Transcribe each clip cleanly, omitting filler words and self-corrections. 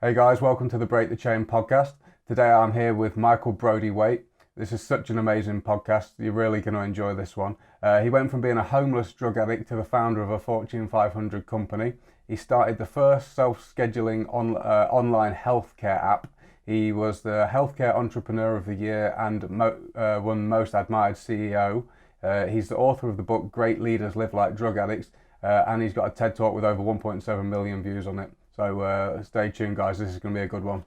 Hey guys, welcome to the Break the Chain podcast. Today I'm here with Michael Brody-Waite. This is such an amazing podcast. You're really going to enjoy this one. He went from being a homeless drug addict to the founder of a Fortune 500 company. He started the first self-scheduling online healthcare app. He was the Healthcare Entrepreneur of the Year and won Most Admired CEO. He's the author of the book Great Leaders Live Like Drug Addicts, and he's got a TED Talk with over 1.7 million views on it. So stay tuned, guys. This is going to be a good one.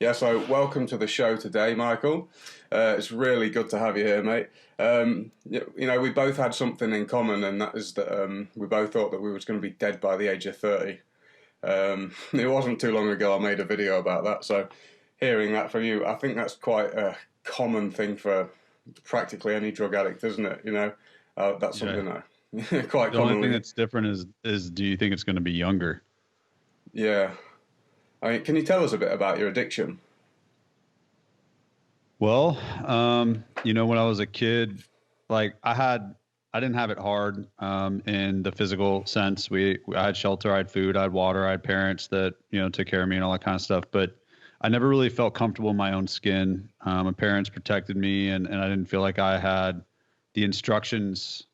Yeah, so welcome to the show today, Michael. It's really good to have you here, mate. We both had something in common, and that is that we both thought that we was going to be dead by the age of 30. It wasn't too long ago I made a video about that, so hearing that from you, I think that's quite a common thing for practically any drug addict, isn't it? That's something that quite the commonly. only thing that's different is do you think it's going to be younger? Yeah. I mean, can you tell us a bit about your addiction? Well, when I was a kid, like I didn't have it hard in the physical sense. I had shelter, I had food, I had water, I had parents that, took care of me and all that kind of stuff. But I never really felt comfortable in my own skin. My parents protected me, and I didn't feel like I had the instructions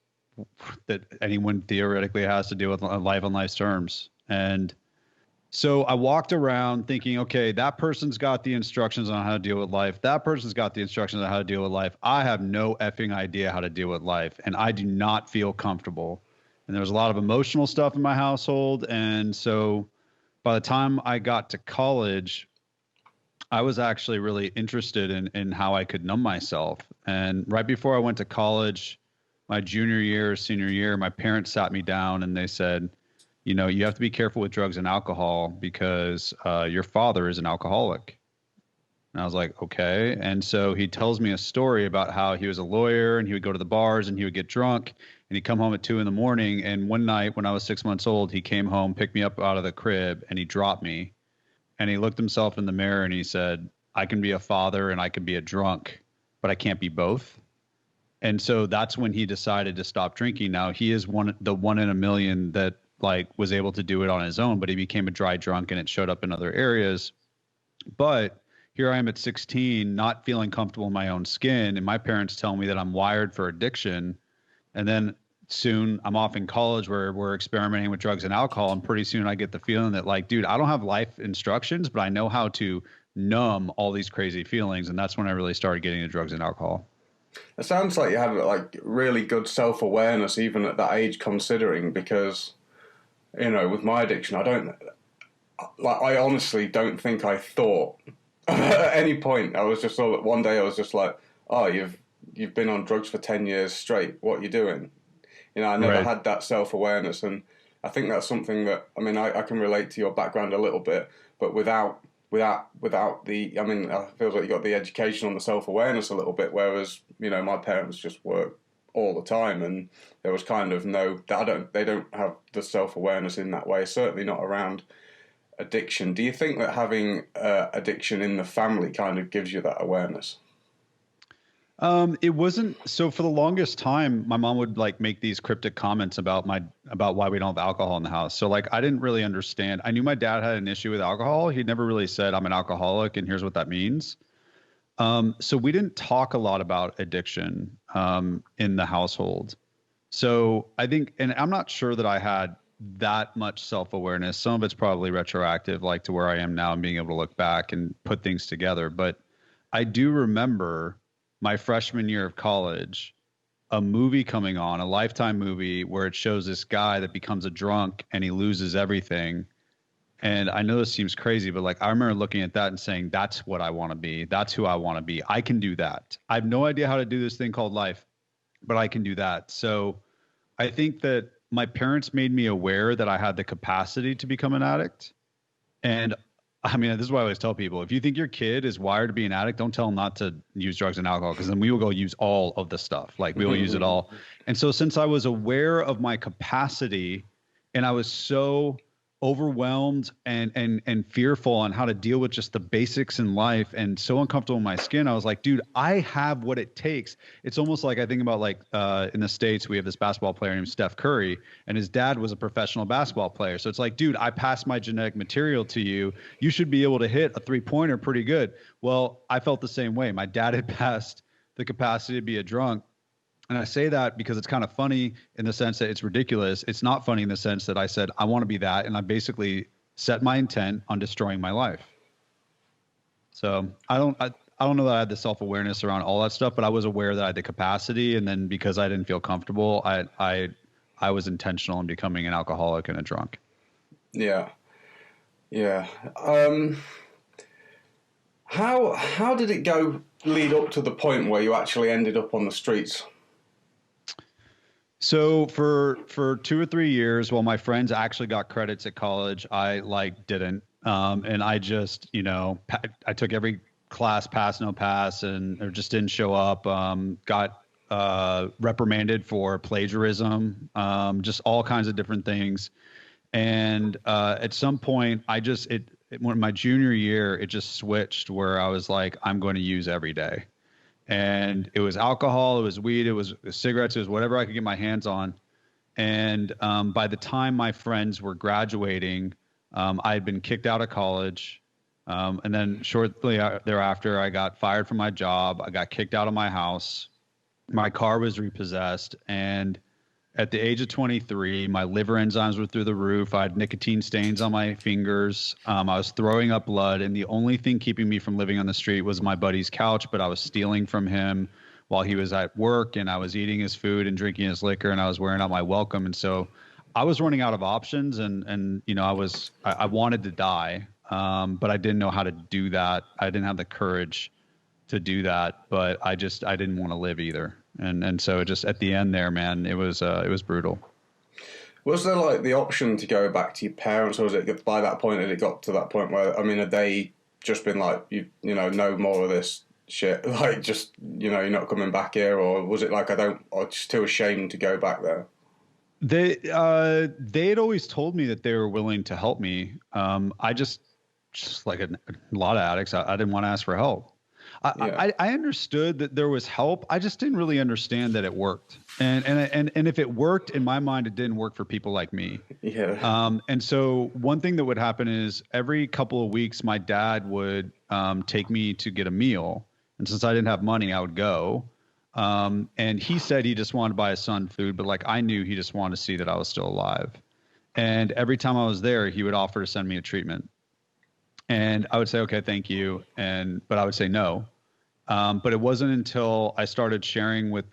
that anyone theoretically has to deal with life on life's terms. And so I walked around thinking, okay, that person's got the instructions on how to deal with life. That person's got the instructions on how to deal with life. I have no effing idea how to deal with life, and I do not feel comfortable. And there was a lot of emotional stuff in my household. And so by the time I got to college, I was actually really interested in how I could numb myself. And right before I went to college, my junior year, senior year, my parents sat me down and they said, you have to be careful with drugs and alcohol because your father is an alcoholic. And I was like, okay. And so he tells me a story about how he was a lawyer and he would go to the bars and he would get drunk and he'd come home at 2 a.m. And one night when I was 6 months old, he came home, picked me up out of the crib, and he dropped me. And he looked himself in the mirror and he said, I can be a father and I can be a drunk, but I can't be both. And so that's when he decided to stop drinking. Now he is the one in a million that was able to do it on his own, but he became a dry drunk and it showed up in other areas. But here I am at 16, not feeling comfortable in my own skin. And my parents tell me that I'm wired for addiction. And then soon I'm off in college where we're experimenting with drugs and alcohol. And pretty soon I get the feeling that dude, I don't have life instructions, but I know how to numb all these crazy feelings. And that's when I really started getting into drugs and alcohol. It sounds like you had really good self-awareness even at that age, considering, because with my addiction, I honestly don't think I thought at any point. I was just one day I was just like, oh, you've been on drugs for 10 years straight. What are you doing? I never had that self-awareness, and I think that's something that, I can relate to your background a little bit, but without the, it feels like you got the education on the self-awareness a little bit, whereas, my parents just work all the time, and there was kind of they don't have the self-awareness in that way, certainly not around addiction. Do you think that having addiction in the family kind of gives you that awareness? It wasn't. So for the longest time, my mom would make these cryptic comments about why we don't have alcohol in the house. So I didn't really understand. I knew my dad had an issue with alcohol. He never really said I'm an alcoholic and here's what that means. So we didn't talk a lot about addiction in the household. So I think, and I'm not sure that I had that much self-awareness. Some of it's probably retroactive, to where I am now and being able to look back and put things together. But I do remember my freshman year of college, a movie coming on, a Lifetime movie, where it shows this guy that becomes a drunk and he loses everything. And I know this seems crazy, but I remember looking at that and saying, that's what I want to be. That's who I want to be. I can do that. I have no idea how to do this thing called life, but I can do that. So I think that my parents made me aware that I had the capacity to become an addict. And this is why I always tell people, if you think your kid is wired to be an addict, don't tell them not to use drugs and alcohol, because then we will go use all of the stuff. We will use it all. And so since I was aware of my capacity and I was so overwhelmed and fearful on how to deal with just the basics in life and so uncomfortable in my skin. I was like, dude, I have what it takes. It's almost like I think about like in the States, we have this basketball player named Steph Curry, and his dad was a professional basketball player. So it's like, dude, I passed my genetic material to you. You should be able to hit a 3-pointer pretty good. Well, I felt the same way. My dad had passed the capacity to be a drunk. And I say that because it's kind of funny in the sense that it's ridiculous. It's not funny in the sense that I said, I want to be that. And I basically set my intent on destroying my life. So I don't know that I had the self-awareness around all that stuff, but I was aware that I had the capacity. And then because I didn't feel comfortable, I was intentional in becoming an alcoholic and a drunk. Yeah. Yeah. How did it lead up to the point where you actually ended up on the streets? So for 2 or 3 years, while my friends actually got credits at college, I didn't. And I just, I took every class, pass, no pass, or just didn't show up. Got reprimanded for plagiarism, just all kinds of different things. And at some point, when my junior year, it just switched where I was like, I'm going to use every day. And it was alcohol, it was weed, it was cigarettes, it was whatever I could get my hands on. And by the time my friends were graduating, I had been kicked out of college. And then shortly thereafter, I got fired from my job. I got kicked out of my house. My car was repossessed. And at the age of 23, my liver enzymes were through the roof. I had nicotine stains on my fingers. I was throwing up blood. And the only thing keeping me from living on the street was my buddy's couch, but I was stealing from him while he was at work, and I was eating his food and drinking his liquor, and I was wearing out my welcome. And so I was running out of options, and I wanted to die, but I didn't know how to do that. I didn't have the courage to do that, but I didn't want to live either. And so just at the end there, man, it was brutal. Was there like the option to go back to your parents, or was it by that point had it got to that point where, I mean, had they just been like, no more of this shit, like just, you're not coming back here, or was it like, I'm just too ashamed to go back there? They had always told me that they were willing to help me. I just like a lot of addicts, I didn't want to ask for help. I understood that there was help. I just didn't really understand that it worked. And if it worked, in my mind, it didn't work for people like me. Yeah. And so one thing that would happen is every couple of weeks, my dad would take me to get a meal. And since I didn't have money, I would go. And he said he just wanted to buy his son food, but like I knew he just wanted to see that I was still alive. And every time I was there, he would offer to send me a treatment. And I would say, okay, thank you. But I would say no. But it wasn't until I started sharing with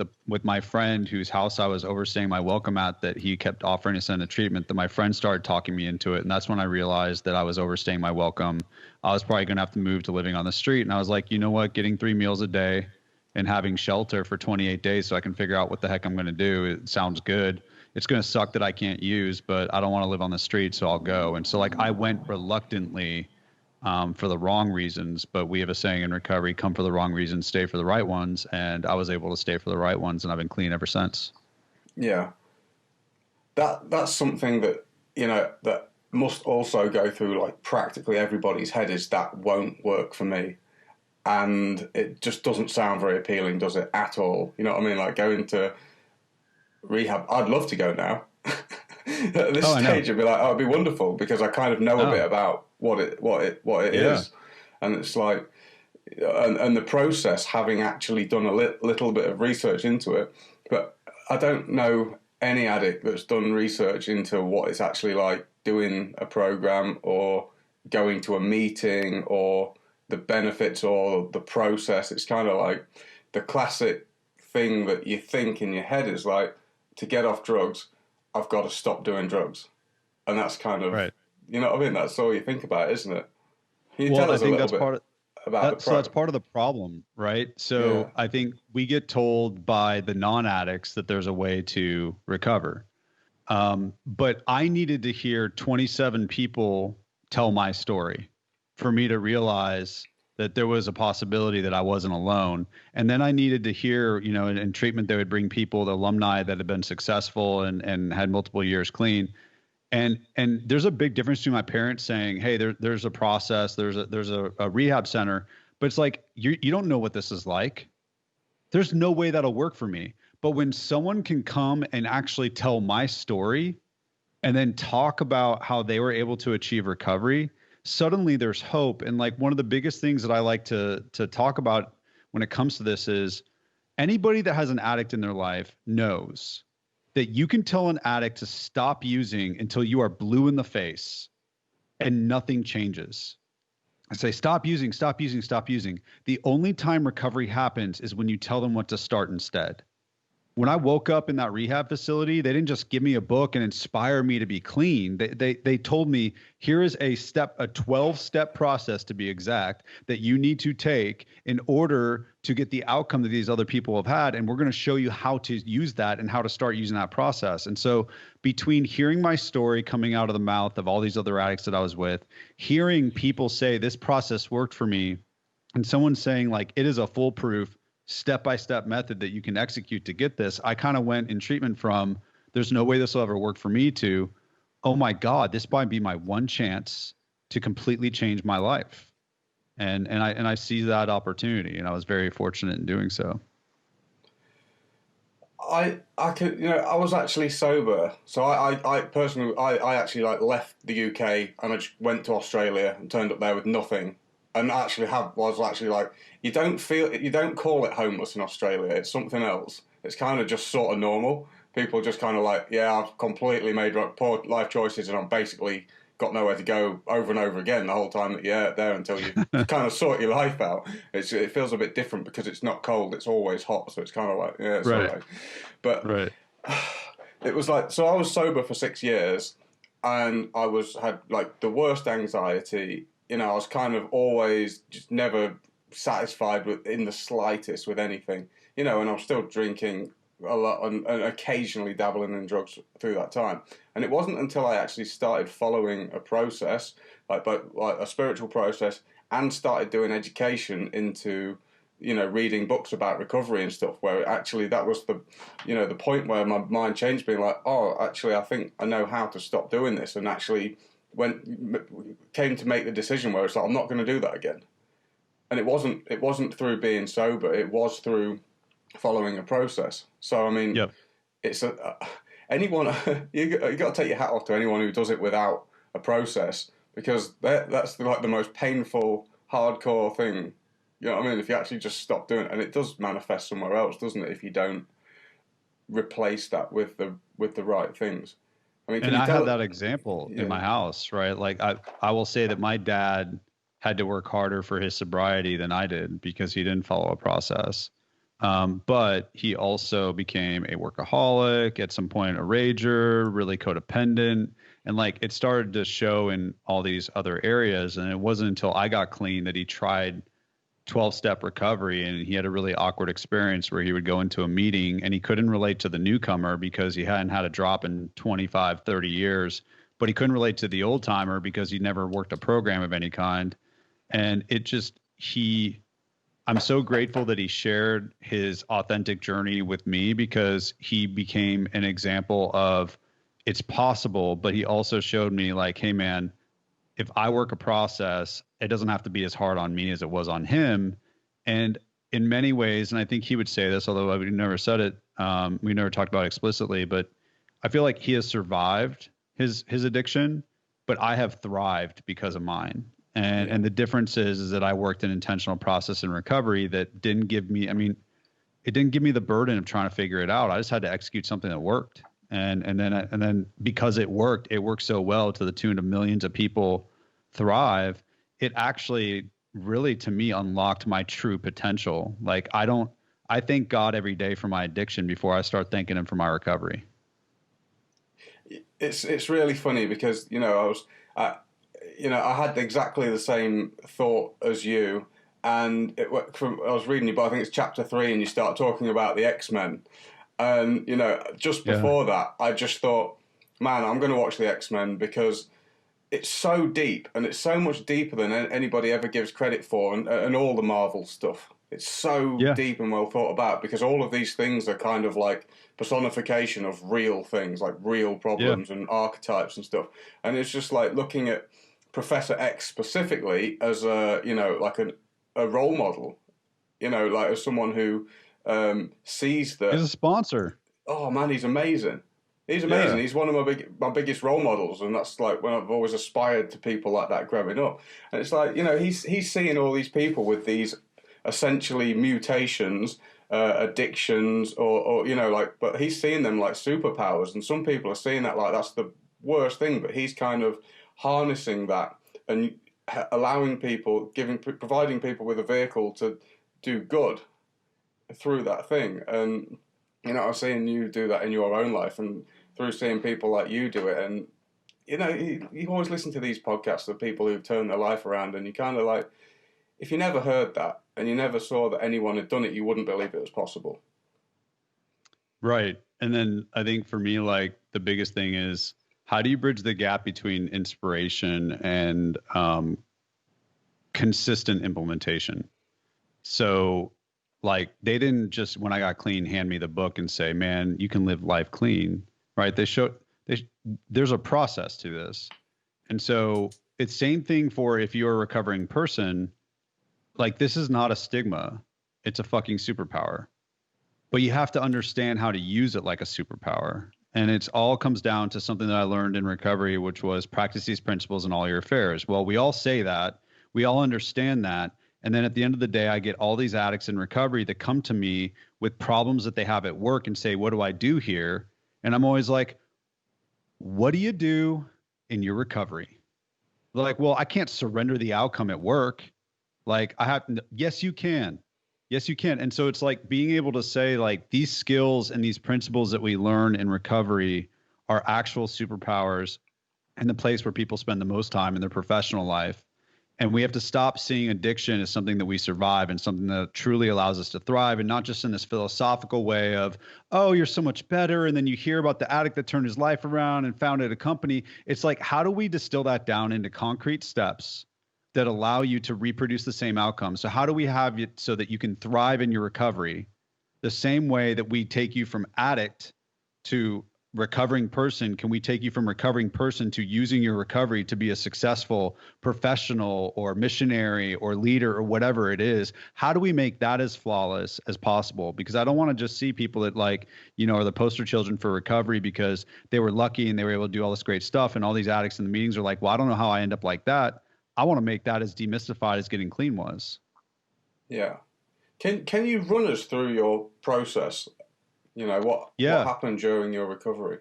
my friend whose house I was overstaying my welcome at that he kept offering to send a treatment, that my friend started talking me into it. And that's when I realized that I was overstaying my welcome. I was probably going to have to move to living on the street. And I was like, you know what, getting 3 meals a day and having shelter for 28 days so I can figure out what the heck I'm going to do, it sounds good. It's going to suck that I can't use, but I don't want to live on the street, so I'll go. And so like I went reluctantly, for the wrong reasons, but we have a saying in recovery, come for the wrong reasons, stay for the right ones. And I was able to stay for the right ones, and I've been clean ever since. Yeah. That's something that, that must also go through like practically everybody's head, is that won't work for me. And it just doesn't sound very appealing, does it, at all? You know what I mean? Like going to rehab, I'd love to go now. At this stage, I'd be like, it'd be wonderful, because I kind of know a bit about what it is, and it's like, and the process, having actually done a little bit of research into it, but I don't know any addict that's done research into what it's actually like doing a program or going to a meeting or the benefits or the process. It's kind of like the classic thing that you think in your head is like, to get off drugs, I've got to stop doing drugs. And that's kind of, right. You know what I mean? That's all you think about, isn't it? Can you Well, tell us I think a little bit about so that's part of the problem, right? So I think we get told by the non-addicts that there's a way to recover. But I needed to hear 27 people tell my story for me to realize that there was a possibility that I wasn't alone. And then I needed to hear, in treatment, they would bring people, the alumni that had been successful and had multiple years clean. And there's a big difference between my parents saying, hey, there's a process, there's a rehab center, but it's like, you don't know what this is like. There's no way that'll work for me. But when someone can come and actually tell my story and then talk about how they were able to achieve recovery, suddenly there's hope. And like one of the biggest things that I like to talk about when it comes to this is anybody that has an addict in their life knows that you can tell an addict to stop using until you are blue in the face and nothing changes. I say, stop using, stop using, stop using. The only time recovery happens is when you tell them what to start instead. When I woke up in that rehab facility, they didn't just give me a book and inspire me to be clean. They told me, here is a 12-step process to be exact, that you need to take in order to get the outcome that these other people have had. And we're going to show you how to use that and how to start using that process. And so between hearing my story coming out of the mouth of all these other addicts that I was with, hearing people say this process worked for me, and someone saying like, it is a foolproof step-by-step method that you can execute to get this, I kind of went in treatment from, there's no way this will ever work for me, to, oh my God, this might be my one chance to completely change my life. And I see that opportunity, and I was very fortunate in doing so. I could, I was actually sober. So I personally, I actually like left the UK and I just went to Australia and turned up there with nothing. And actually was actually like, you don't call it homeless in Australia. It's something else. It's kind of just sort of normal. People just kind of like, yeah, I've completely made poor life choices and I've basically got nowhere to go over and over again the whole time that you're there until you kind of sort your life out. It feels a bit different because it's not cold. It's always hot. So it's kind of like, yeah, it's right. all right. But right. It was like, so I was sober for 6 years and had like the worst anxiety. I was kind of always just never satisfied in the slightest with anything, and I was still drinking a lot and occasionally dabbling in drugs through that time. And it wasn't until I actually started following a process, like a spiritual process, and started doing education into, reading books about recovery and stuff, where actually that was the point where my mind changed, being like, oh, actually, I think I know how to stop doing this, and actually came to make the decision where it's like, I'm not going to do that again. And it wasn't through being sober, it was through following a process. So I mean, yep. It's anyone you got to take your hat off to anyone who does it without a process, because that's like the most painful, hardcore thing. You know what I mean? If you actually just stop doing it, and it does manifest somewhere else, doesn't it? If you don't replace that with the right things. I mean, and I had that example in my house, right? Like I will say that my dad had to work harder for his sobriety than I did because he didn't follow a process. But he also became a workaholic, at some point a rager, really codependent. And like it started to show in all these other areas. And it wasn't until I got clean that he tried 12-step recovery, and he had a really awkward experience where he would go into a meeting and he couldn't relate to the newcomer because he hadn't had a drop in 25, 30 years, but he couldn't relate to the old timer because he never worked a program of any kind. And I'm so grateful that he shared his authentic journey with me, because he became an example of it's possible, but he also showed me like, hey man, if I work a process, it doesn't have to be as hard on me as it was on him. And in many ways, and I think he would say this, although we never said it, we never talked about it explicitly, but I feel like he has survived his addiction, but I have thrived because of mine. And the difference is that I worked an intentional process in recovery that didn't give me, it didn't give me the burden of trying to figure it out. I just had to execute something that worked. And then because it worked so well to the tune of millions of people thrive, it actually really, to me, unlocked my true potential. Like I thank God every day for my addiction before I start thanking him for my recovery. It's really funny because, I had exactly the same thought as you. And I was reading your book, I think it's chapter 3, and you start talking about the X-Men. And, just before that, I just thought, man, I'm going to watch the X-Men because it's so deep, and it's so much deeper than anybody ever gives credit for, and all the Marvel stuff. It's so Yeah. deep and well thought about, because all of these things are kind of like personification of real things, like real Yeah. problems and archetypes and stuff. And it's just like looking at Professor X specifically as a, like a role model, like as someone who sees He's that. a sponsor. Oh man, he's amazing. He's amazing. Yeah. He's one of my biggest role models, and that's like when I've always aspired to people like that growing up. And it's like, he's seeing all these people with these essentially mutations, addictions, or like, but he's seeing them like superpowers, and some people are seeing that like that's the worst thing. But he's kind of harnessing that and allowing people, providing people with a vehicle to do good through that thing. And I've seen you do that in your own life, and through seeing people like you do it. And you always listen to these podcasts of people who've turned their life around, and you kind of like, if you never heard that and you never saw that anyone had done it, you wouldn't believe it was possible. Right. And then I think for me, like the biggest thing is, how do you bridge the gap between inspiration and consistent implementation? So like they didn't just, when I got clean, hand me the book and say, man, you can live life clean, right? There's a process to this. And so it's same thing for if you're a recovering person, like this is not a stigma. It's a fucking superpower, but you have to understand how to use it like a superpower. And it's all comes down to something that I learned in recovery, which was practice these principles in all your affairs. Well, we all say that, we all understand that. And then at the end of the day, I get all these addicts in recovery that come to me with problems that they have at work and say, what do I do here? And I'm always like, what do you do in your recovery? They're like, well, I can't surrender the outcome at work. Like yes, you can. Yes, you can. And so it's like being able to say like these skills and these principles that we learn in recovery are actual superpowers and the place where people spend the most time in their professional life. And we have to stop seeing addiction as something that we survive and something that truly allows us to thrive, and not just in this philosophical way of, oh, you're so much better. And then you hear about the addict that turned his life around and founded a company. It's like, how do we distill that down into concrete steps that allow you to reproduce the same outcome? So how do we have it so that you can thrive in your recovery the same way that we take you from addict to recovering person? Can we take you from recovering person to using your recovery to be a successful professional or missionary or leader or whatever it is? How do we make that as flawless as possible? Because I don't want to just see people that like, are the poster children for recovery because they were lucky and they were able to do all this great stuff. And all these addicts in the meetings are like, well, I don't know how I end up like that. I want to make that as demystified as getting clean was. Yeah. Can you run us through your process? What happened during your recovery?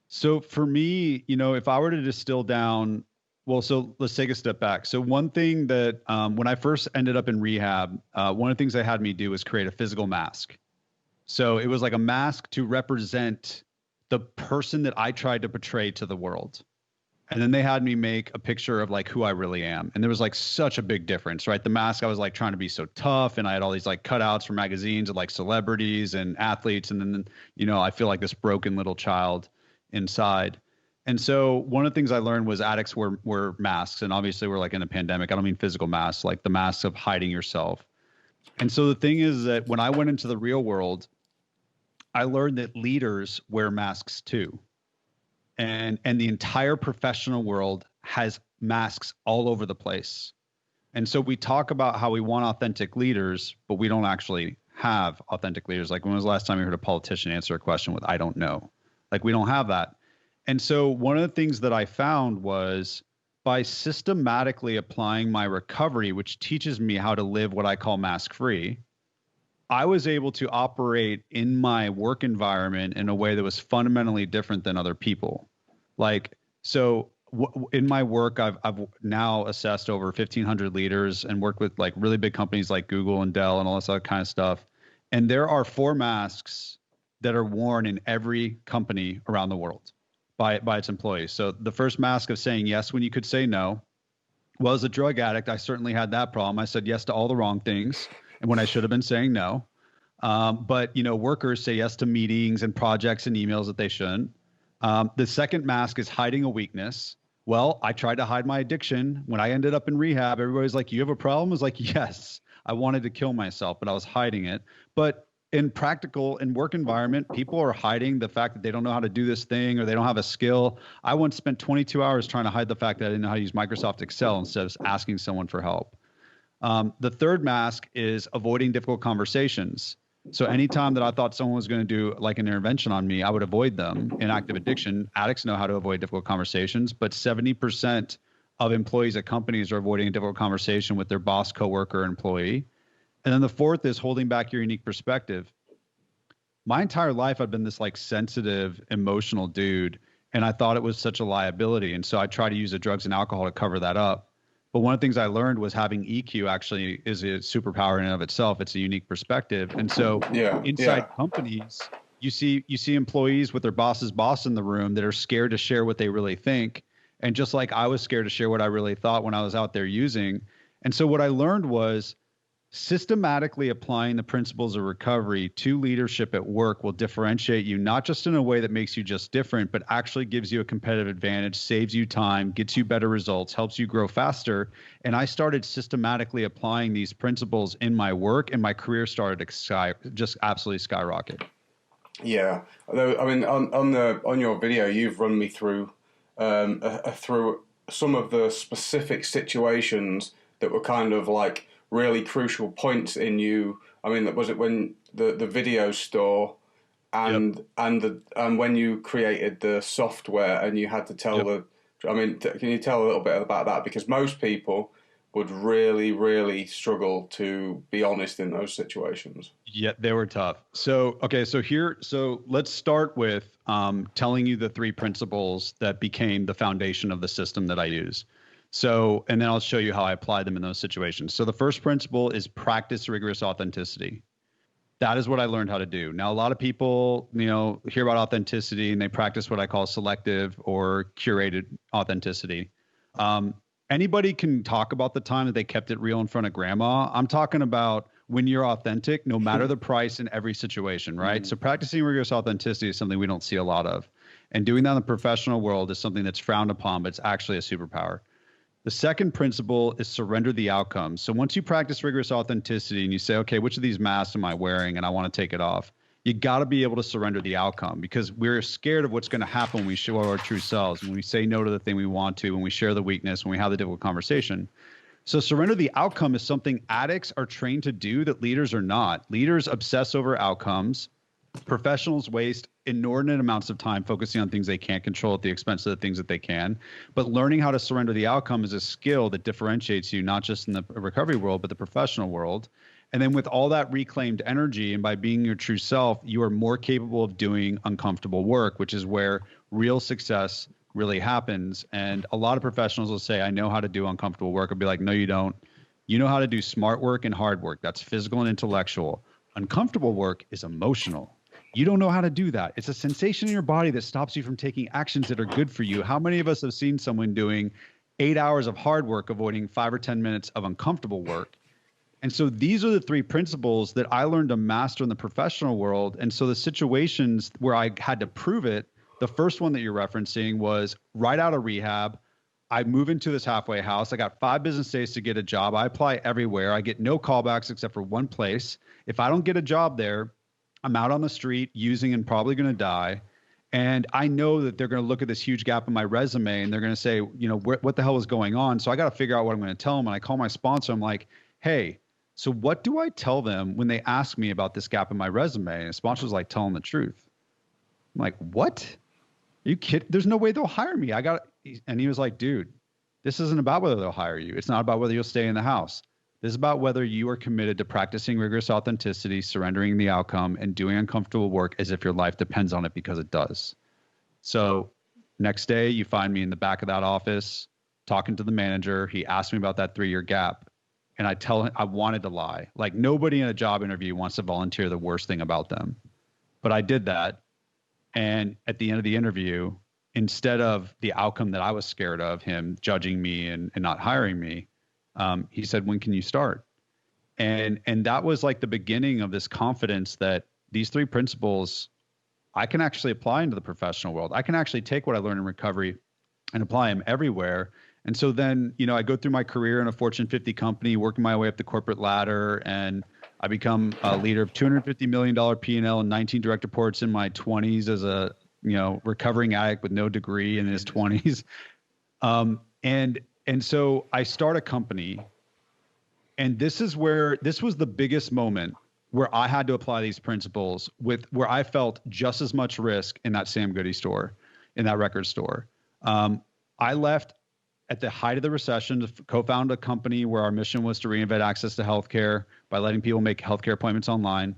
So for me, if I were to distill down, well, so let's take a step back. So one thing that when I first ended up in rehab, one of the things they had me do was create a physical mask. So it was like a mask to represent the person that I tried to portray to the world. And then they had me make a picture of like who I really am. And there was like such a big difference, right? The mask, I was like trying to be so tough, and I had all these like cutouts from magazines of like celebrities and athletes. And then, I feel like this broken little child inside. And so one of the things I learned was addicts were masks. And obviously we're like in a pandemic. I don't mean physical masks, like the masks of hiding yourself. And so the thing is that when I went into the real world, I learned that leaders wear masks too. And the entire professional world has masks all over the place. And so we talk about how we want authentic leaders, but we don't actually have authentic leaders. Like, when was the last time you heard a politician answer a question with, I don't know? Like, we don't have that. And so one of the things that I found was by systematically applying my recovery, which teaches me how to live what I call mask free, I was able to operate in my work environment in a way that was fundamentally different than other people. Like, so in my work, I've now assessed over 1,500 leaders and worked with like really big companies like Google and Dell and all this other kind of stuff. And there are 4 masks that are worn in every company around the world by its employees. So the first mask of saying yes when you could say no. Well, as a drug addict, I certainly had that problem. I said yes to all the wrong things, and when I should have been saying no. But workers say yes to meetings and projects and emails that they shouldn't. The second mask is hiding a weakness. Well, I tried to hide my addiction. When I ended up in rehab, everybody's like, you have a problem? I was like, yes, I wanted to kill myself, but I was hiding it. But in practical and work environment, people are hiding the fact that they don't know how to do this thing or they don't have a skill. I once spent 22 hours trying to hide the fact that I didn't know how to use Microsoft Excel instead of asking someone for help. The third mask is avoiding difficult conversations. So anytime that I thought someone was going to do like an intervention on me, I would avoid them. In active addiction, addicts know how to avoid difficult conversations, but 70% of employees at companies are avoiding a difficult conversation with their boss, coworker, employee. And then the fourth is holding back your unique perspective. My entire life, I've been this like sensitive, emotional dude, and I thought it was such a liability. And so I try to use the drugs and alcohol to cover that up. But one of the things I learned was having EQ actually is a superpower in and of itself. It's a unique perspective. And so inside companies, you see employees with their boss's boss in the room that are scared to share what they really think. And just like I was scared to share what I really thought when I was out there using. And so what I learned was systematically applying the principles of recovery to leadership at work will differentiate you, not just in a way that makes you just different, but actually gives you a competitive advantage, saves you time, gets you better results, helps you grow faster. And I started systematically applying these principles in my work, and my career started to just absolutely skyrocket. Yeah, I mean, on your video, you've run me through through some of the specific situations that were kind of like really crucial points in you. I mean, was it when the video store and when you created the software and you had to tell can you tell a little bit about that? Because most people would really, really struggle to be honest in those situations. Yeah, they were tough. So let's start with telling you the three principles that became the foundation of the system that I use. So, and then I'll show you how I apply them in those situations. So the first principle is practice rigorous authenticity. That is what I learned how to do. Now, a lot of people, hear about authenticity and they practice what I call selective or curated authenticity. Anybody can talk about the time that they kept it real in front of grandma. I'm talking about when you're authentic, no matter the price in every situation, right? Mm-hmm. So practicing rigorous authenticity is something we don't see a lot of. And doing that in the professional world is something that's frowned upon, but it's actually a superpower. The second principle is surrender the outcomes. So once you practice rigorous authenticity and you say, okay, which of these masks am I wearing and I want to take it off, you got to be able to surrender the outcome, because we're scared of what's going to happen when we show our true selves, when we say no to the thing we want to, when we share the weakness, when we have the difficult conversation. So surrender the outcome is something addicts are trained to do that leaders are not. Leaders obsess over outcomes. Professionals waste inordinate amounts of time focusing on things they can't control at the expense of the things that they can. But learning how to surrender the outcome is a skill that differentiates you, not just in the recovery world, but the professional world. And then with all that reclaimed energy and by being your true self, you are more capable of doing uncomfortable work, which is where real success really happens. And a lot of professionals will say, I know how to do uncomfortable work. I'll be like, no, you don't. You know how to do smart work and hard work. That's physical and intellectual. Uncomfortable work is emotional. You don't know how to do that. It's a sensation in your body that stops you from taking actions that are good for you. How many of us have seen someone doing 8 hours of hard work, avoiding 5 or 10 minutes of uncomfortable work? And so these are the three principles that I learned to master in the professional world. And so the situations where I had to prove it, the first one that you're referencing was right out of rehab. I move into this halfway house. I got 5 business days to get a job. I apply everywhere. I get no callbacks except for one place. If I don't get a job there, I'm out on the street using and probably going to die. And I know that they're going to look at this huge gap in my resume and they're going to say, what the hell is going on? So I got to figure out what I'm going to tell them. And I call my sponsor. I'm like, hey, so what do I tell them when they ask me about this gap in my resume? And the sponsor's like, tell them the truth. I'm like, what? Are you kidding? There's no way they'll hire me. And he was like, dude, this isn't about whether they'll hire you. It's not about whether you'll stay in the house. This is about whether you are committed to practicing rigorous authenticity, surrendering the outcome, and doing uncomfortable work as if your life depends on it, because it does. So next day, you find me in the back of that office talking to the manager. He asked me about that 3-year gap. And I tell him I wanted to lie. Like, nobody in a job interview wants to volunteer the worst thing about them. But I did that. And at the end of the interview, instead of the outcome that I was scared of, him judging me and not hiring me, he said, when can you start? And that was like the beginning of this confidence that these 3 principles I can actually apply into the professional world. I can actually take what I learned in recovery and apply them everywhere. And so then, I go through my career in a Fortune 50 company, working my way up the corporate ladder, and I become a leader of $250 million P&L and 19 direct reports in my 20s as a, recovering addict with no degree in his 20s. And so I start a company, and this was the biggest moment where I had to apply these principles where I felt just as much risk in that Sam Goody store, in that record store. I left at the height of the recession to co-found a company where our mission was to reinvent access to healthcare by letting people make healthcare appointments online.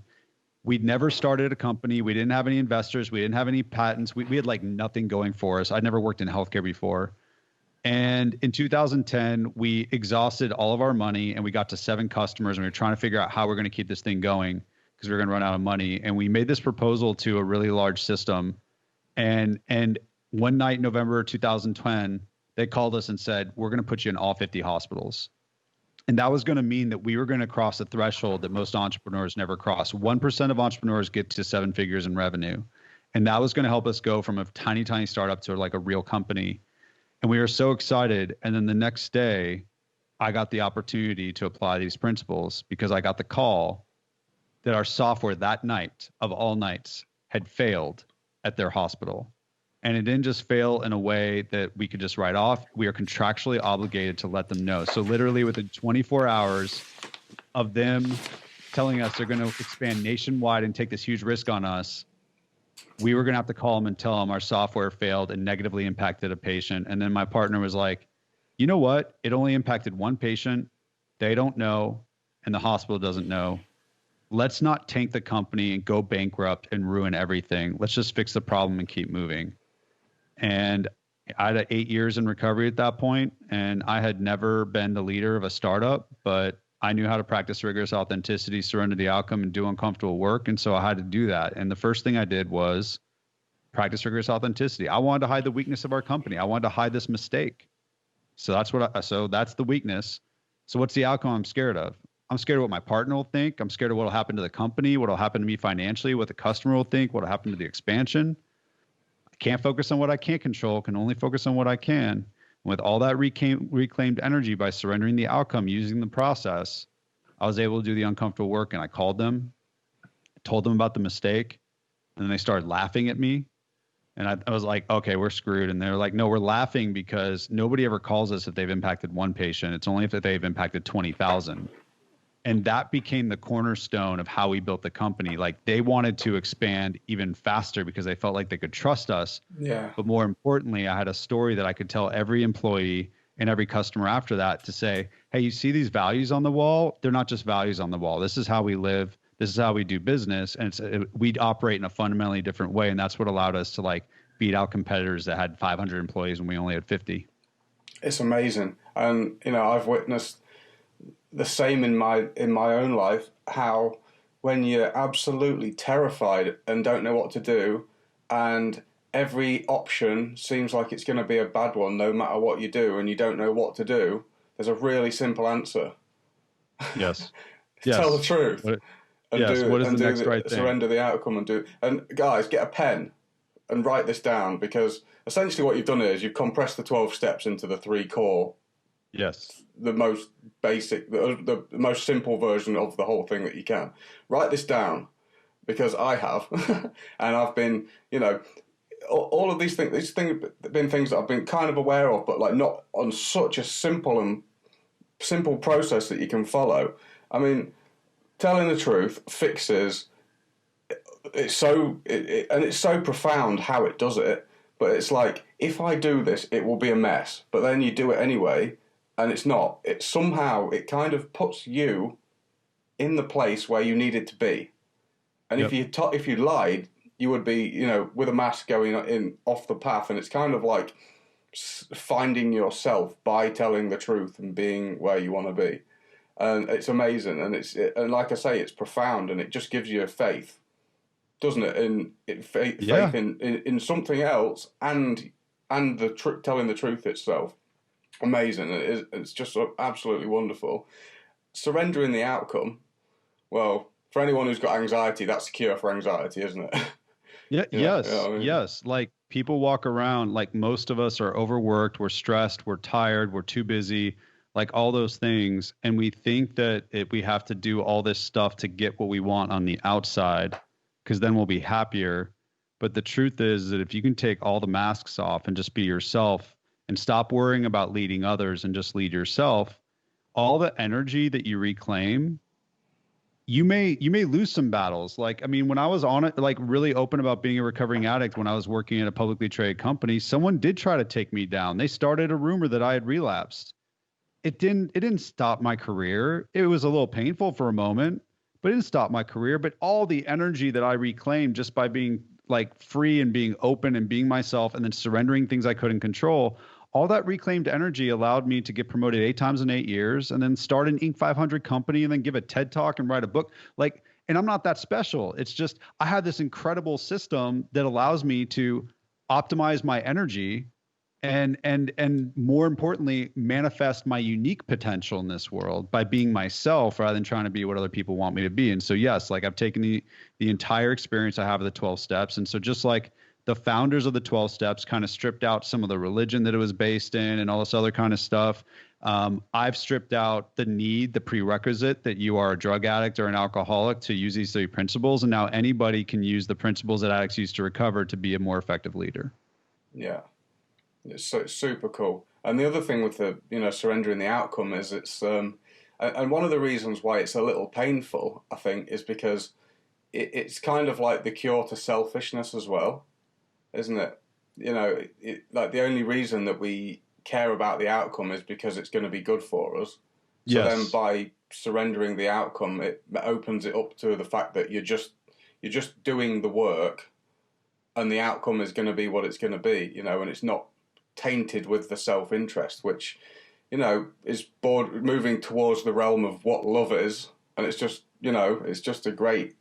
We'd never started a company. We didn't have any investors. We didn't have any patents. We had like nothing going for us. I'd never worked in healthcare before. And in 2010, we exhausted all of our money, and we got to 7 customers, and we were trying to figure out how we're going to keep this thing going because we were going to run out of money. And we made this proposal to a really large system. And one night, November 2010, they called us and said, we're going to put you in all 50 hospitals. And that was going to mean that we were going to cross a threshold that most entrepreneurs never cross. 1% of entrepreneurs get to 7 figures in revenue. And that was going to help us go from a tiny, tiny startup to like a real company. And we were so excited. And then the next day, I got the opportunity to apply these principles because I got the call that our software that night of all nights had failed at their hospital. And it didn't just fail in a way that we could just write off. We are contractually obligated to let them know. So literally within 24 hours of them telling us they're going to expand nationwide and take this huge risk on us, we were going to have to call them and tell them our software failed and negatively impacted a patient. And then my partner was like, you know what? It only impacted one patient. They don't know, and the hospital doesn't know. Let's not tank the company and go bankrupt and ruin everything. Let's just fix the problem and keep moving. And I had 8 years in recovery at that point, and I had never been the leader of a startup, but I knew how to practice rigorous authenticity, surrender the outcome, and do uncomfortable work. And so I had to do that. And the first thing I did was practice rigorous authenticity. I wanted to hide the weakness of our company. I wanted to hide this mistake. So that's the weakness. So what's the outcome I'm scared of? I'm scared of what my partner will think. I'm scared of what will happen to the company, what will happen to me financially, what the customer will think, what will happen to the expansion. I can't focus on what I can't control, can only focus on what I can. And with all that reclaimed energy by surrendering the outcome, using the process, I was able to do the uncomfortable work. And I called them, told them about the mistake, and then they started laughing at me. And I was like, okay, we're screwed. And they're like, no, we're laughing because nobody ever calls us if they've impacted one patient. It's only if they've impacted 20,000. And that became the cornerstone of how we built the company. Like they wanted to expand even faster because they felt like they could trust us. Yeah. But more importantly, I had a story that I could tell every employee and every customer after that to say, hey, you see these values on the wall? They're not just values on the wall. This is how we live. This is how we do business. And we operate in a fundamentally different way. And that's what allowed us to like beat out competitors that had 500 employees when we only had 50. It's amazing. And, I've witnessed the same in my own life, how when you're absolutely terrified and don't know what to do, and every option seems like it's going to be a bad one no matter what you do, and you don't know what to do, there's a really simple answer. Yes. Tell the truth. What is the next right thing? Surrender the outcome and do. And guys, get a pen and write this down, because essentially what you've done is you've compressed the 12 steps into the 3 core. Yes. The most basic, the most simple version of the whole thing that you can. Write this down, because I have, and I've been, all of these things have been things that I've been kind of aware of, but like not on such a simple process that you can follow. I mean, telling the truth fixes. It's so profound how it does it, but it's like, if I do this, it will be a mess. But then you do it anyway. And it's not. It kind of puts you in the place where you needed to be. And Yep. if you lied, you would be, with a mask going in off the path. And it's kind of like finding yourself by telling the truth and being where you want to be. And it's amazing. And like I say, it's profound, and it just gives you a faith, doesn't it? Faith in something else and telling the truth itself. Amazing. It's just absolutely wonderful. Surrendering the outcome. Well, for anyone who's got anxiety, that's the cure for anxiety, isn't it? Yeah. Yes. Yes. Like people walk around like most of us are overworked, we're stressed, we're tired, we're too busy, like all those things. And we think that we have to do all this stuff to get what we want on the outside because then we'll be happier. But the truth is that if you can take all the masks off and just be yourself and stop worrying about leading others and just lead yourself, all the energy that you reclaim, you may lose some battles. Like, I mean, when I was on it, like really open about being a recovering addict, when I was working at a publicly traded company, someone did try to take me down. They started a rumor that I had relapsed. It didn't stop my career. It was a little painful for a moment, but it didn't stop my career. But all the energy that I reclaimed just by being like free and being open and being myself and then surrendering things I couldn't control, all that reclaimed energy allowed me to get promoted 8 times in 8 years and then start an Inc. 500 company and then give a TED talk and write a book. Like, and I'm not that special. It's just, I have this incredible system that allows me to optimize my energy and more importantly, manifest my unique potential in this world by being myself rather than trying to be what other people want me to be. And so, yes, like I've taken the entire experience I have of the 12 steps. And so just like the founders of the 12 steps kind of stripped out some of the religion that it was based in and all this other kind of stuff. I've stripped out the prerequisite that you are a drug addict or an alcoholic to use these 3 principles. And now anybody can use the principles that addicts use to recover to be a more effective leader. Yeah. It's so super cool. And the other thing with the, surrendering the outcome is it's, and one of the reasons why it's a little painful, I think, is because it's kind of like the cure to selfishness as well, isn't it? Like the only reason that we care about the outcome is because it's going to be good for us. So Yes. then by surrendering the outcome, it opens it up to the fact that you're just doing the work and the outcome is going to be what it's going to be, and it's not tainted with the self-interest, which, is moving towards the realm of what love is. And it's just, it's just a great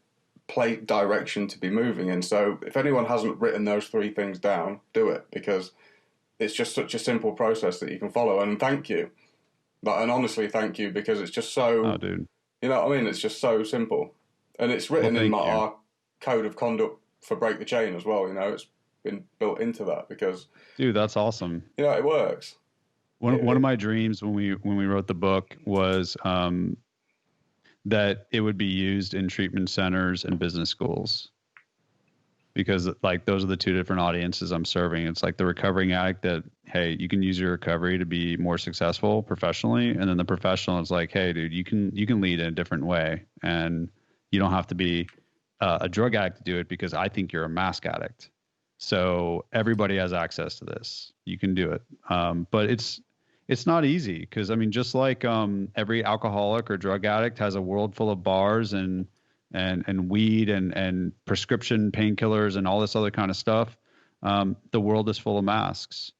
direction to be moving in. So if anyone hasn't written those 3 things down, do it, because it's just such a simple process that you can follow. And thank you. And honestly, thank you, because it's just so, Oh, dude. you know what I mean? It's just so simple. And it's written in our code of conduct for Break the Chain as well. It's been built into that because, dude, that's awesome. It works. One of my dreams when we wrote the book was that it would be used in treatment centers and business schools, because like those are the 2 different audiences I'm serving. It's like the recovering addict that, hey, you can use your recovery to be more successful professionally, and then the professional is like, hey, dude, you can lead in a different way, and you don't have to be a drug addict to do it because I think you're a mask addict. So everybody has access to this. You can do it. But it's not easy because, I mean, just like every alcoholic or drug addict has a world full of bars and weed and prescription painkillers and all this other kind of stuff, the world is full of masks.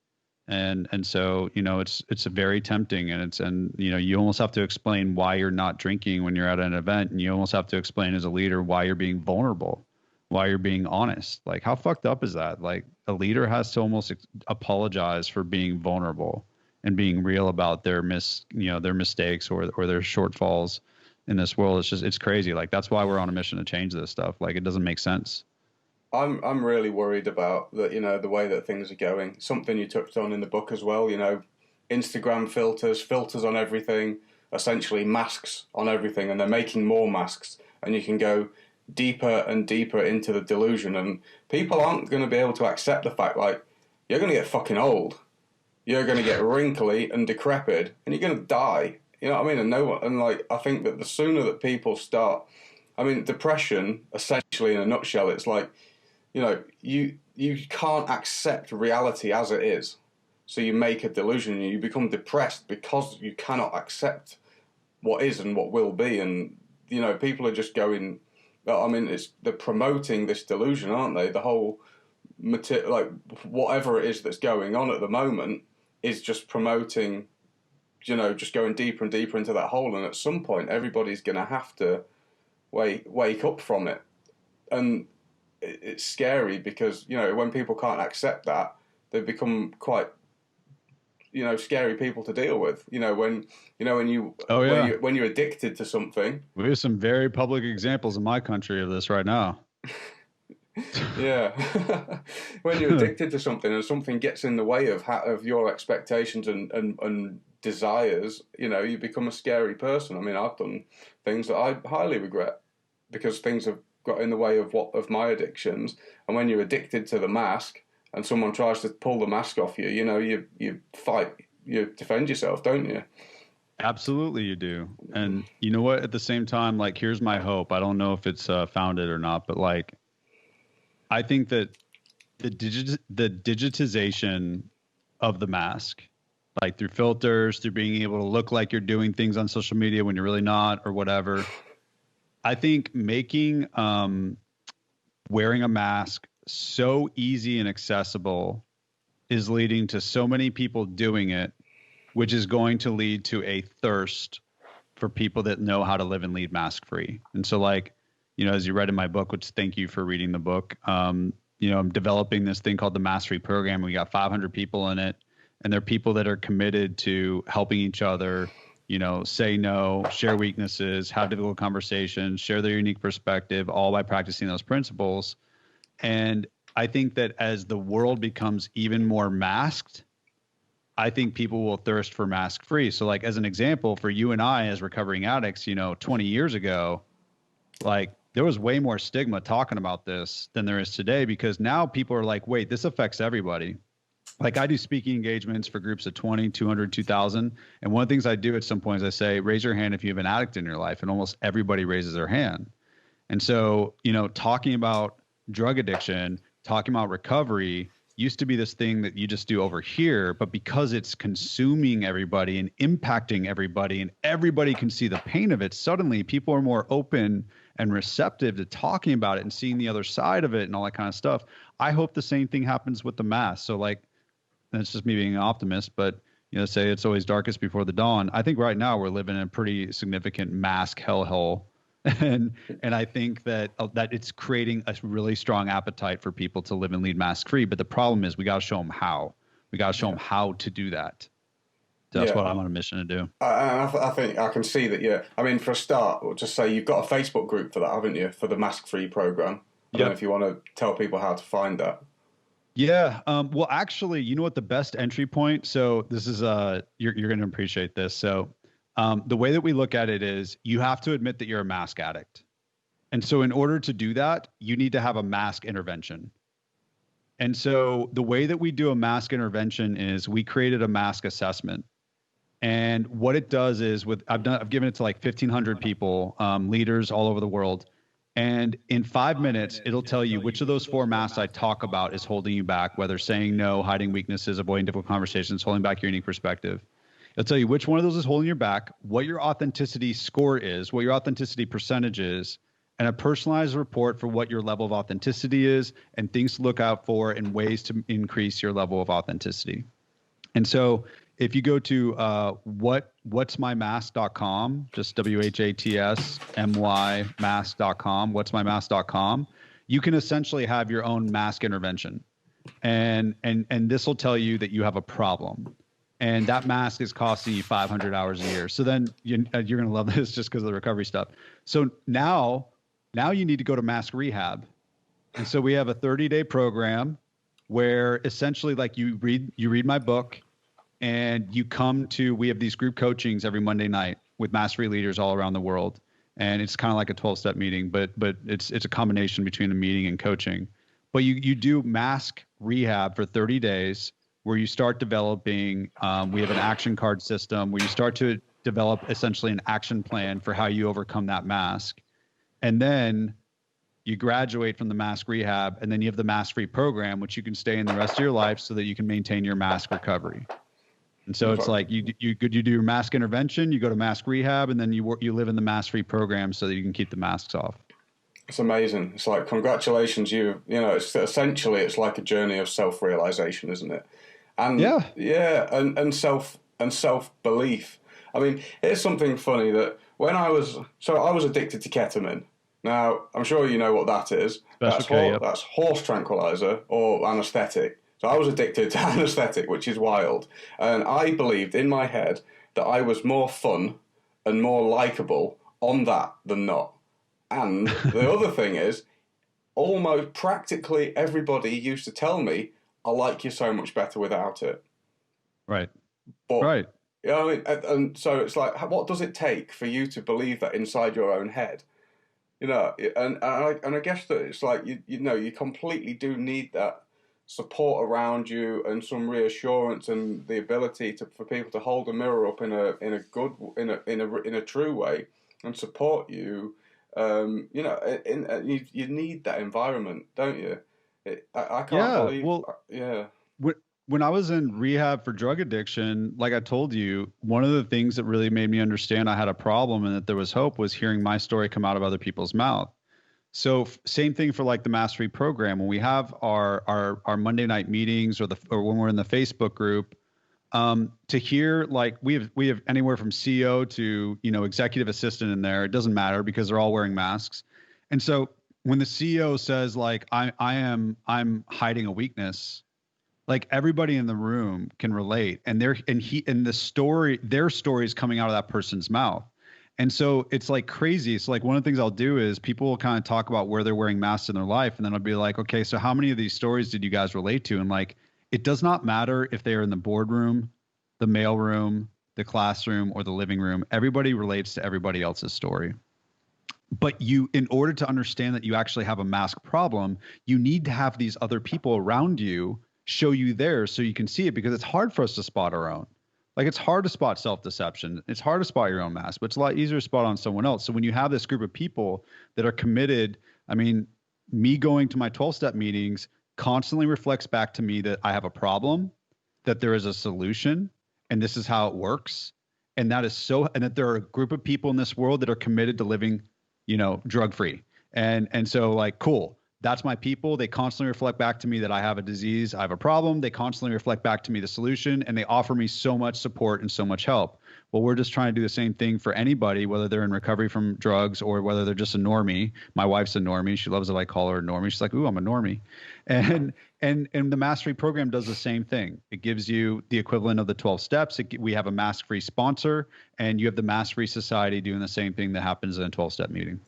And so, it's very tempting, and you almost have to explain why you're not drinking when you're at an event, and you almost have to explain as a leader why you're being vulnerable, why you're being honest. Like, how fucked up is that? Like, a leader has to almost apologize for being vulnerable and being real about their mistakes or their shortfalls in this world. It's crazy. Like, that's why we're on a mission to change this stuff. Like, it doesn't make sense. I'm really worried about the way that things are going. Something you touched on in the book as well, Instagram filters on everything, essentially masks on everything, and they're making more masks, and you can go deeper and deeper into the delusion, and people aren't going to be able to accept the fact, like, you're going to get fucking old, you're going to get wrinkly and decrepit, and you're going to die. You know what I mean? And I think that the sooner that people start, I mean, depression, essentially in a nutshell, it's like, you can't accept reality as it is, so you make a delusion, and you become depressed because you cannot accept what is and what will be, and people are just going. I mean, they're promoting this delusion, aren't they? The whole, whatever it is that's going on at the moment is just promoting, just going deeper and deeper into that hole. And at some point, everybody's going to have to wake up from it. And it's scary because, when people can't accept that, they become quite, scary people to deal with. When you're addicted to something. We have some very public examples in my country of this right now. Yeah. When you're addicted to something and something gets in the way of your expectations and desires, you become a scary person. I mean, I've done things that I highly regret because things have got in the way of my addictions. And when you're addicted to the mask and someone tries to pull the mask off you, you fight, you defend yourself, don't you? Absolutely, you do. And you know what? At the same time, like, here's my hope. I don't know if it's founded or not, but like, I think that the digitization of the mask, like through filters, through being able to look like you're doing things on social media when you're really not, or whatever. I think making wearing a mask so easy and accessible is leading to so many people doing it, which is going to lead to a thirst for people that know how to live and lead mask free. And so, like, as you read in my book, which thank you for reading the book, I'm developing this thing called the Mastery Program. We got 500 people in it, and they're people that are committed to helping each other, say no, share weaknesses, have difficult conversations, share their unique perspective, all by practicing those principles. And I think that as the world becomes even more masked, I think people will thirst for mask free. So, like, as an example, for you and I as recovering addicts, 20 years ago, like, there was way more stigma talking about this than there is today, because now people are like, wait, this affects everybody. Like, I do speaking engagements for groups of 20, 200, 2,000. And one of the things I do at some point is I say, raise your hand if you have an addict in your life. And almost everybody raises their hand. And so, talking about drug addiction, talking about recovery used to be this thing that you just do over here, but because it's consuming everybody and impacting everybody and everybody can see the pain of it, suddenly people are more open and receptive to talking about it and seeing the other side of it and all that kind of stuff. I hope the same thing happens with the mask. So, like, and it's just me being an optimist, but say it's always darkest before the dawn. I think right now we're living in a pretty significant mask hellhole. And I think that it's creating a really strong appetite for people to live and lead mask free. But the problem is we got to show them how. We got to show them how to do that. So that's what I'm on a mission to do. I think I can see that. Yeah, I mean, for a start, we'll just say you've got a Facebook group for that, haven't you? For the mask free program. I don't know if you want to tell people how to find that. Yeah. Well, actually, you know what the best entry point? So this is you're going to appreciate this. So the way that we look at it is you have to admit that you're a mask addict. And so in order to do that, you need to have a mask intervention. And so the way that we do a mask intervention is we created a mask assessment. And what it does is I've given it to like 1,500 people, leaders all over the world. And in 5 minutes, it'll tell you which of those 4 masks I talk about is holding you back, whether saying no, hiding weaknesses, avoiding difficult conversations, holding back your unique perspective. It'll tell you which one of those is holding you back, what your authenticity score is, what your authenticity percentage is, and a personalized report for what your level of authenticity is and things to look out for and ways to increase your level of authenticity. And so if you go to whatsmymask.com, just WHATSMY mask.com, whatsmymask.com, you can essentially have your own mask intervention. And this will tell you that you have a problem. And that mask is costing you 500 hours a year. So then you're going to love this just because of the recovery stuff. So now you need to go to mask rehab. And so we have a 30-day program where essentially, like, you read my book and we have these group coachings every Monday night with mastery leaders all around the world. And it's kind of like a 12-step meeting, but it's a combination between the meeting and coaching. But you do mask rehab for 30 days where you start developing, we have an action card system where you start to develop essentially an action plan for how you overcome that mask. And then you graduate from the mask rehab, and then you have the mask free program, which you can stay in the rest of your life so that you can maintain your mask recovery. And so it's like you do your mask intervention, you go to mask rehab, and then you live in the mask free program so that you can keep the masks off. It's amazing. It's like, congratulations, it's essentially, it's like a journey of self-realization, isn't it? And and self-belief. I mean, here's something funny that I was addicted to ketamine. Now, I'm sure you know what that is. That's horse tranquilizer or anesthetic. So I was addicted to anesthetic, which is wild. And I believed in my head that I was more fun and more likable on that than not. And the other thing is, almost practically everybody used to tell me, I like you so much better without it. Right. But, Right. you know, and so it's like, what does it take for you to believe that inside your own head? You know, and I guess that it's like, you know, you completely do need that support around you and some reassurance and the ability for people to hold a mirror up in a true way and support you. You know, you need that environment, don't you? I can't Yeah. believe, Well, yeah. when I was in rehab for drug addiction, like I told you, one of the things that really made me understand I had a problem and that there was hope was hearing my story come out of other people's mouth. So same thing for like the Mastery program. When we have our Monday night meetings or when we're in the Facebook group, to hear like we have anywhere from CEO to, you know, executive assistant in there. It doesn't matter because they're all wearing masks. And so when the CEO says like I'm hiding a weakness, like everybody in the room can relate, and their story is coming out of that person's mouth. And so it's like crazy. So like one of the things I'll do is people will kind of talk about where they're wearing masks in their life, and then I'll be like, okay, so how many of these stories did you guys relate to? And like, it does not matter if they are in the boardroom, the mailroom, the classroom, or the living room. Everybody relates to everybody else's story. But in order to understand that you actually have a mask problem, you need to have these other people around you show you theirs so you can see it, because it's hard for us to spot our own. Like it's hard to spot self-deception. It's hard to spot your own mask, but it's a lot easier to spot on someone else. So when you have this group of people that are committed, I mean, me going to my 12-step meetings constantly reflects back to me that I have a problem, that there is a solution, and this is how it works. And that there are a group of people in this world that are committed to living, you know, drug-free. And so like, cool. That's my people. They constantly reflect back to me that I have a disease, I have a problem. They constantly reflect back to me the solution, and they offer me so much support and so much help. Well, we're just trying to do the same thing for anybody, whether they're in recovery from drugs or whether they're just a normie. My wife's a normie. She loves that I call her a normie. She's like, ooh, I'm a normie. And the Mastery program does the same thing. It gives you the equivalent of the 12 steps. We have a mask-free sponsor, and you have the Mask-Free Society doing the same thing that happens in a 12-step meeting.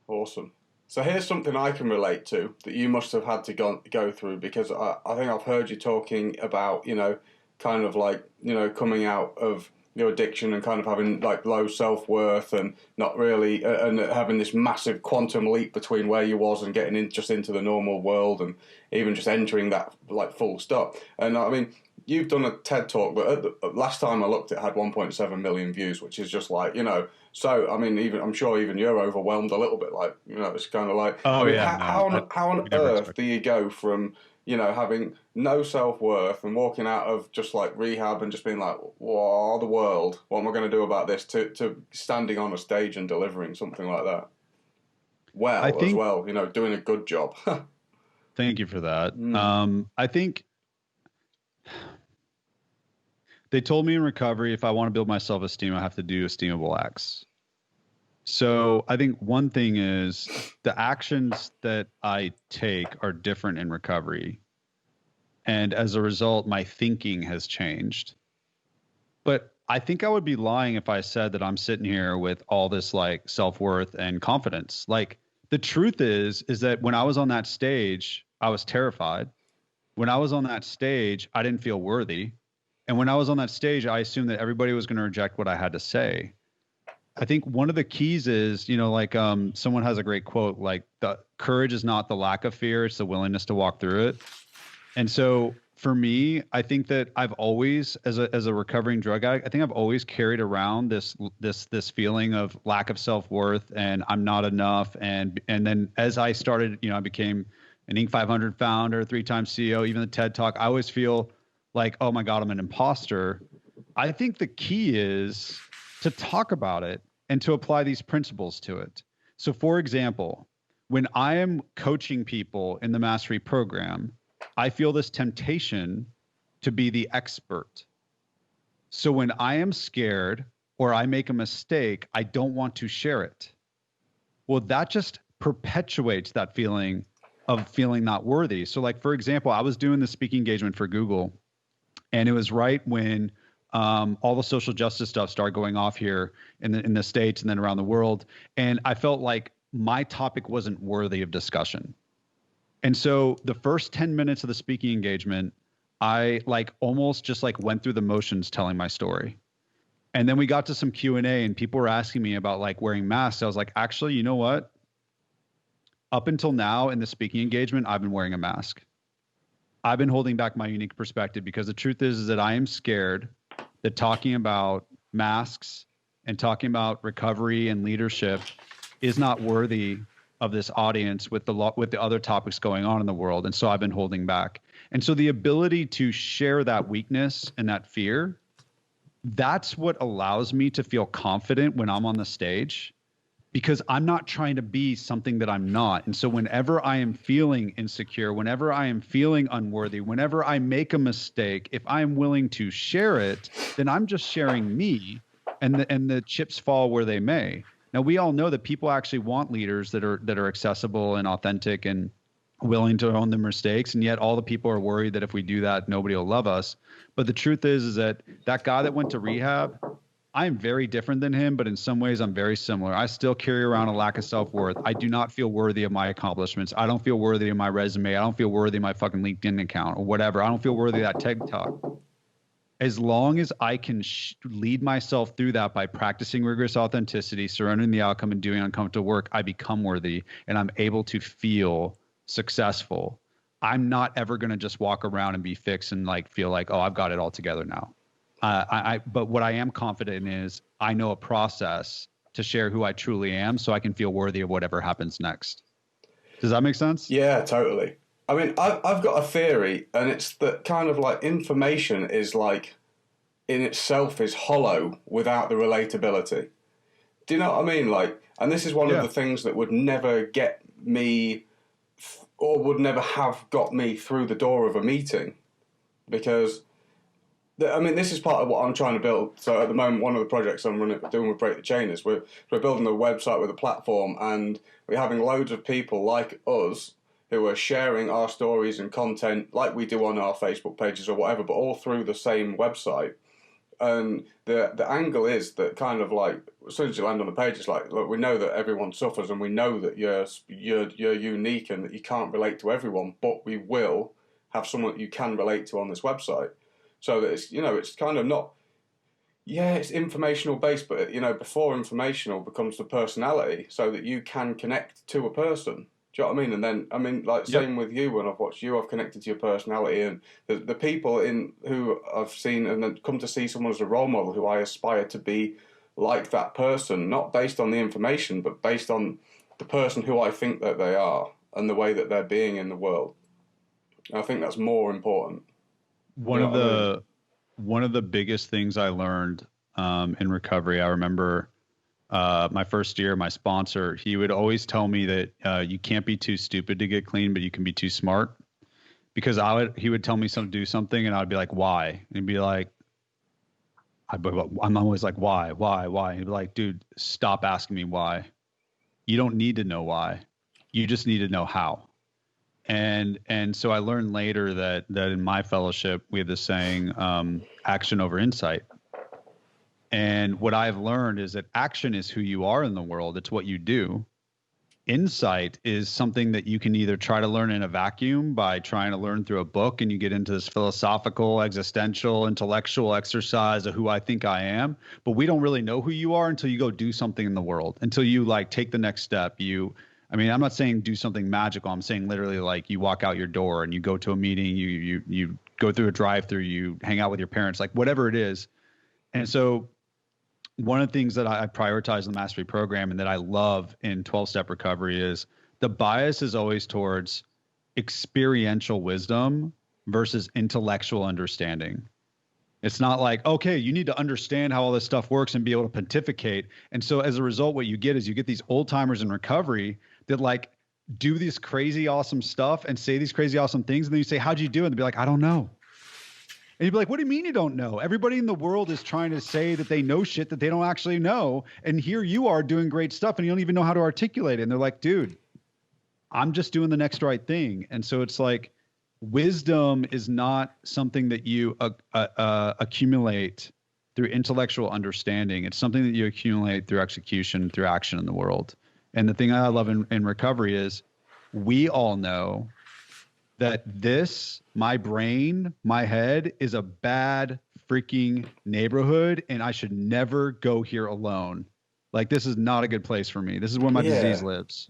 Awesome. So here's something I can relate to that you must have had to go through, because I think I've heard you talking about, you know, kind of like, you know, coming out of your addiction and kind of having like low self-worth and not really, and having this massive quantum leap between where you was and getting just into the normal world and even just entering that like full stop. And I mean, you've done a TED talk, but last time I looked, it had 1.7 million views, which is just like, you know, so I mean, I'm sure even you're overwhelmed a little bit. Like, you know, it's kind of like, Oh I mean, yeah, no, how on earth do you go from, you know, having no self-worth and walking out of just like rehab and just being like, "Whoa, the world, what am I going to do about this?" to standing on a stage and delivering something like that? I As think. well, you know, doing a good job. Thank you for that. Mm. I think they told me in recovery, if I want to build my self-esteem, I have to do esteemable acts. So I think one thing is the actions that I take are different in recovery. And as a result, my thinking has changed. But I think I would be lying if I said that I'm sitting here with all this like self-worth and confidence. Like the truth is that when I was on that stage, I was terrified. When I was on that stage, I didn't feel worthy. And when I was on that stage, I assumed that everybody was going to reject what I had to say. I think one of the keys is, you know, like someone has a great quote, like the courage is not the lack of fear, it's the willingness to walk through it. And so for me, I think that I've always, as a recovering drug addict, I think I've always carried around this feeling of lack of self-worth and I'm not enough. And then as I started, you know, I became an Inc. 500 founder, 3-time CEO, even the TED Talk, I always feel like, oh my God, I'm an imposter. I think the key is to talk about it and to apply these principles to it. So for example, when I am coaching people in the Mastery program, I feel this temptation to be the expert. So when I am scared or I make a mistake, I don't want to share it. Well, that just perpetuates that feeling of feeling not worthy. So like, for example, I was doing the speaking engagement for Google, and it was right when all the social justice stuff started going off here in the States and then around the world. And I felt like my topic wasn't worthy of discussion. And so the first 10 minutes of the speaking engagement, I like almost just like went through the motions telling my story. And then we got to some Q&A and people were asking me about like wearing masks. I was like, actually, you know what? Up until now in the speaking engagement, I've been wearing a mask. I've been holding back my unique perspective because the truth is that I am scared that talking about masks and talking about recovery and leadership is not worthy of this audience with the other topics going on in the world. And so I've been holding back. And so the ability to share that weakness and that fear, that's what allows me to feel confident when I'm on the stage, because I'm not trying to be something that I'm not. And so whenever I am feeling insecure, whenever I am feeling unworthy, whenever I make a mistake, if I'm willing to share it, then I'm just sharing me, and the chips fall where they may. Now, we all know that people actually want leaders that are accessible and authentic and willing to own their mistakes. And yet all the people are worried that if we do that, nobody will love us. But the truth is that guy that went to rehab, I'm very different than him, but in some ways I'm very similar. I still carry around a lack of self-worth. I do not feel worthy of my accomplishments. I don't feel worthy of my resume. I don't feel worthy of my fucking LinkedIn account or whatever. I don't feel worthy of that TED Talk. As long as I can lead myself through that by practicing rigorous authenticity, surrendering the outcome, and doing uncomfortable work, I become worthy and I'm able to feel successful. I'm not ever going to just walk around and be fixed and like feel like, oh, I've got it all together now. But what I am confident in is I know a process to share who I truly am so I can feel worthy of whatever happens next. Does that make sense? Yeah, totally. I mean, I've got a theory, and it's that kind of like information is like, in itself is hollow without the relatability. Do you know what I mean? Like, and this is one of the things that would never get me, or would never have got me through the door of a meeting, because I mean, this is part of what I'm trying to build. So at the moment, one of the projects I'm doing with Break the Chain is we're building a website with a platform, and we're having loads of people like us who are sharing our stories and content like we do on our Facebook pages or whatever, but all through the same website. And the angle is that kind of like, as soon as you land on the page, it's like, look, we know that everyone suffers, and we know that you're unique and that you can't relate to everyone, but we will have someone that you can relate to on this website. So that it's, you know, it's kind of not, yeah, it's informational based, but, you know, before informational becomes the personality, so that you can connect to a person. Do you know what I mean? And then, I mean, like, same with you, when I've watched you, I've connected to your personality, and the people who I've seen and then come to see someone as a role model who I aspire to be like that person, not based on the information, but based on the person who I think that they are and the way that they're being in the world. And I think that's more important. One of the biggest things I learned in recovery, I remember my first year, my sponsor, he would always tell me that you can't be too stupid to get clean, but you can be too smart. Because he would tell me do something, and I'd be like, why? And he'd be like, I'm always like, why? And he'd be like, dude, stop asking me why. You don't need to know why. You just need to know how. And so I learned later that in my fellowship, we have this saying, action over insight. And what I've learned is that action is who you are in the world. It's what you do. Insight is something that you can either try to learn in a vacuum by trying to learn through a book, and you get into this philosophical, existential, intellectual exercise of who I think I am. But we don't really know who you are until you go do something in the world, until you like take the next step. I mean, I'm not saying do something magical. I'm saying literally like you walk out your door and you go to a meeting, you go through a drive-through, you hang out with your parents, like whatever it is. And so one of the things that I prioritize in the mastery program and that I love in 12-step recovery is the bias is always towards experiential wisdom versus intellectual understanding. It's not like, okay, you need to understand how all this stuff works and be able to pontificate. And so as a result, what you get is you get these old timers in recovery that like do this crazy awesome stuff and say these crazy awesome things. And then you say, how'd you do it? And they'll be like, I don't know. And you'd be like, what do you mean you don't know? Everybody in the world is trying to say that they know shit that they don't actually know. And here you are doing great stuff and you don't even know how to articulate it. And they're like, dude, I'm just doing the next right thing. And so it's like, wisdom is not something that you accumulate through intellectual understanding. It's something that you accumulate through execution, through action in the world. And the thing I love in recovery is we all know that my brain, my head is a bad freaking neighborhood and I should never go here alone. Like, this is not a good place for me. This is where my disease lives.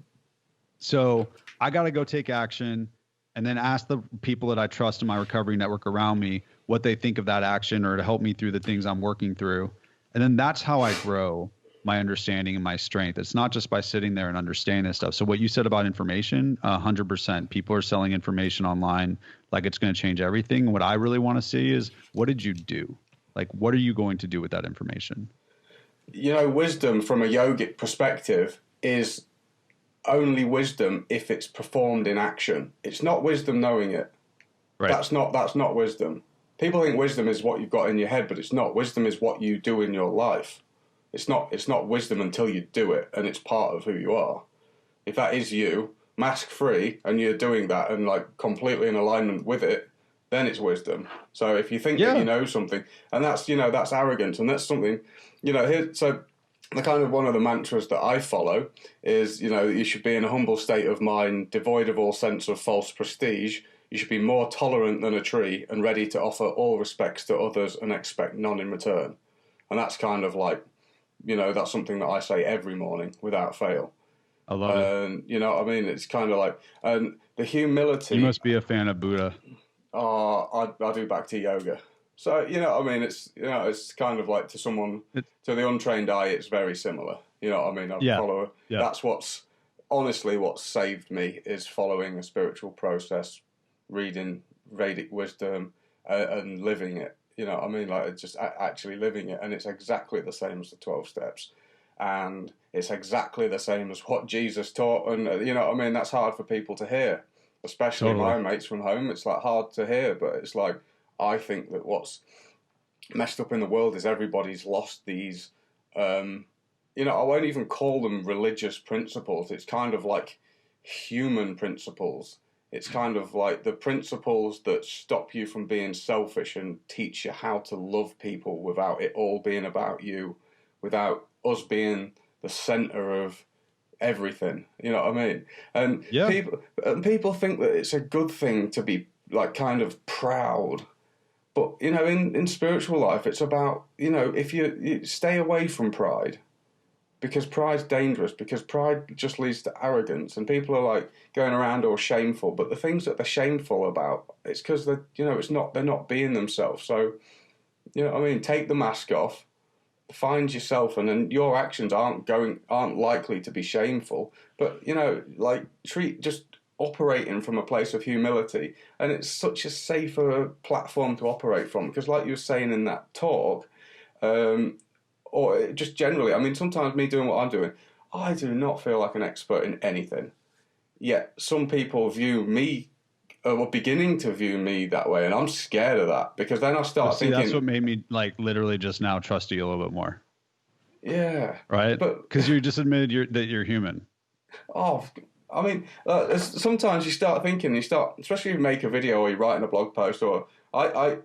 So I got to go take action and then ask the people that I trust in my recovery network around me what they think of that action or to help me through the things I'm working through. And then that's how I grow my understanding and my strength. It's not just by sitting there and understanding this stuff. So what you said about information, 100%. People are selling information online like it's going to change everything. What I really want to see is, what did you do? Like, what are you going to do with that information? You know, wisdom from a yogic perspective is only wisdom if it's performed in action. It's not wisdom knowing it. Right. That's not wisdom. People think wisdom is what you've got in your head, but it's not. Wisdom is what you do in your life. It's not wisdom until you do it, and it's part of who you are. If that is you, mask free, and you're doing that and like completely in alignment with it, then it's wisdom. So if you think that you know something, and that's arrogance, and that's something, so the kind of one of the mantras that I follow is, you should be in a humble state of mind, devoid of all sense of false prestige. You should be more tolerant than a tree and ready to offer all respects to others and expect none in return. And that's kind of like, that's something that I say every morning without fail. I love it. You know what I mean? It's kind of like, and the humility. You must be a fan of Buddha. I do Bhakti yoga. So, it's kind of like to the untrained eye, it's very similar. You know what I mean? That's what's saved me is following a spiritual process, reading Vedic wisdom and living it. You know what I mean? Like, just actually living it. And it's exactly the same as the 12 steps. And it's exactly the same as what Jesus taught. And, you know what I mean? That's hard for people to hear, especially my mates from home. It's like hard to hear, but it's like, I think that what's messed up in the world is everybody's lost these, I won't even call them religious principles. It's kind of like human principles. It's kind of like the principles that stop you from being selfish and teach you how to love people without it all being about you, without us being the center of everything. You know what I mean? And people think that it's a good thing to be like kind of proud. But, in spiritual life, it's about, if you stay away from pride, because pride's dangerous, because pride just leads to arrogance, and people are like going around all shameful. But the things that they're shameful about, it's because they're not being themselves. So, take the mask off, find yourself, and then your actions aren't likely to be shameful. But, just operating from a place of humility, and it's such a safer platform to operate from, because like you were saying in that talk, or just generally, I mean, sometimes me doing what I'm doing, I do not feel like an expert in anything, yet some people view me, or beginning to view me that way, and I'm scared of that, because then I start thinking, that's what made me like literally just now trust you a little bit more. Yeah, right, but because you just admitted that you're human. I mean, sometimes you start thinking, especially if you make a video or you're writing a blog post, or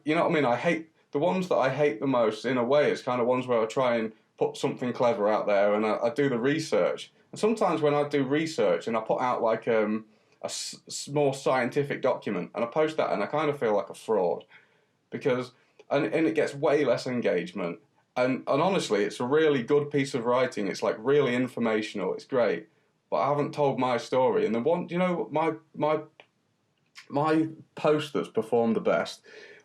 you know what I mean? I hate the ones that I hate the most in a way. It's kind of ones where I try and put something clever out there, and I do the research. And sometimes when I do research and I put out like a small scientific document and I post that, and I kind of feel like a fraud, because and it gets way less engagement. And honestly, it's a really good piece of writing. It's like really informational. It's great. But I haven't told my story. And the one, my post that's performed the best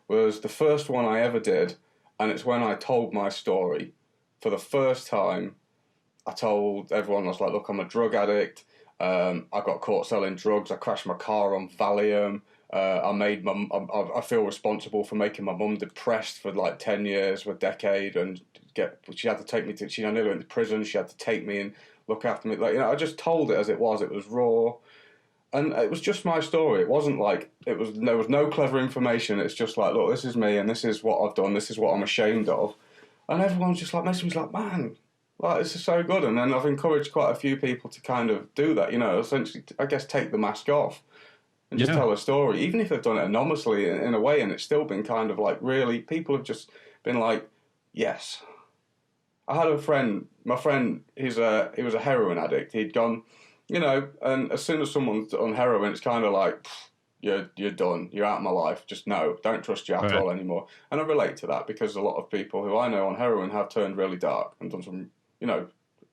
was the first one I ever did, and it's when I told my story for the first time. I told everyone, I was like, look, I'm a drug addict. I got caught selling drugs. I crashed my car on Valium. I feel responsible for making my mum depressed for like 10 years, for a decade, and she had to take me she nearly went to prison. She had to take me and look after me. Like, I just told it as it was. It was raw, and it was just my story. It wasn't like there was no clever information. It's just like, look, this is me, and this is what I've done. This is what I'm ashamed of, and everyone's just like messaging me, like, man, like, this is so good. And then I've encouraged quite a few people to kind of do that. Essentially, I guess, take the mask off and just tell a story, even if they've done it anonymously in a way, and it's still been kind of like really, people have just been like, yes. I had a friend. My friend, he was a heroin addict. He'd gone, and as soon as someone's on heroin, it's kind of like, you're done. You're out of my life. Just no, don't trust you at all anymore. And I relate to that because a lot of people who I know on heroin have turned really dark and done some,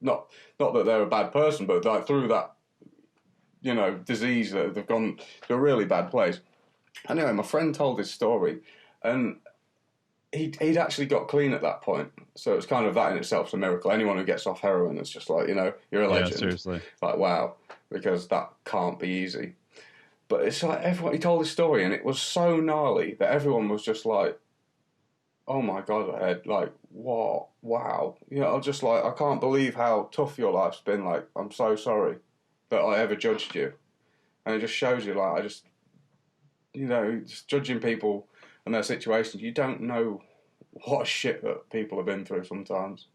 not that they're a bad person, but like through that, disease that they've gone to a really bad place. Anyway, my friend told his story, and he'd actually got clean at that point. So it's kind of that in itself is a miracle. Anyone who gets off heroin is just like, you're a legend. Yeah, seriously. Like, wow, because that can't be easy. But it's like he told his story, and it was so gnarly that everyone was just like, oh my God, Ed, like, what? Wow. I'm just like, I can't believe how tough your life's been. Like, I'm so sorry that I ever judged you. And it just shows you, like, just judging people and their situations, you don't know what shit that people have been through sometimes.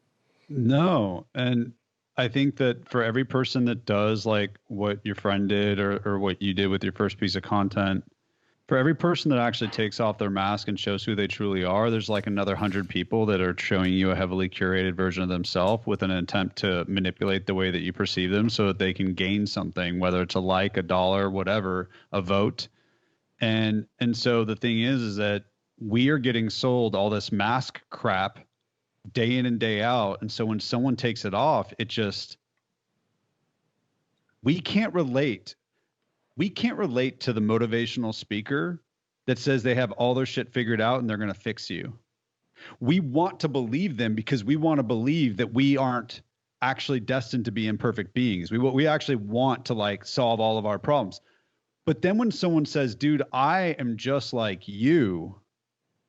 No. And I think that for every person that does like what your friend did or what you did with your first piece of content, for every person that actually takes off their mask and shows who they truly are, there's like another 100 people that are showing you a heavily curated version of themselves with an attempt to manipulate the way that you perceive them so that they can gain something, whether it's a like, a dollar, whatever, a vote. And so the thing is that we are getting sold all this mask crap day in and day out. And so when someone takes it off, we can't relate. We can't relate to the motivational speaker that says they have all their shit figured out and they're going to fix you. We want to believe them because we want to believe that we aren't actually destined to be imperfect beings. We actually want to like solve all of our problems. But then when someone says, dude, I am just like you,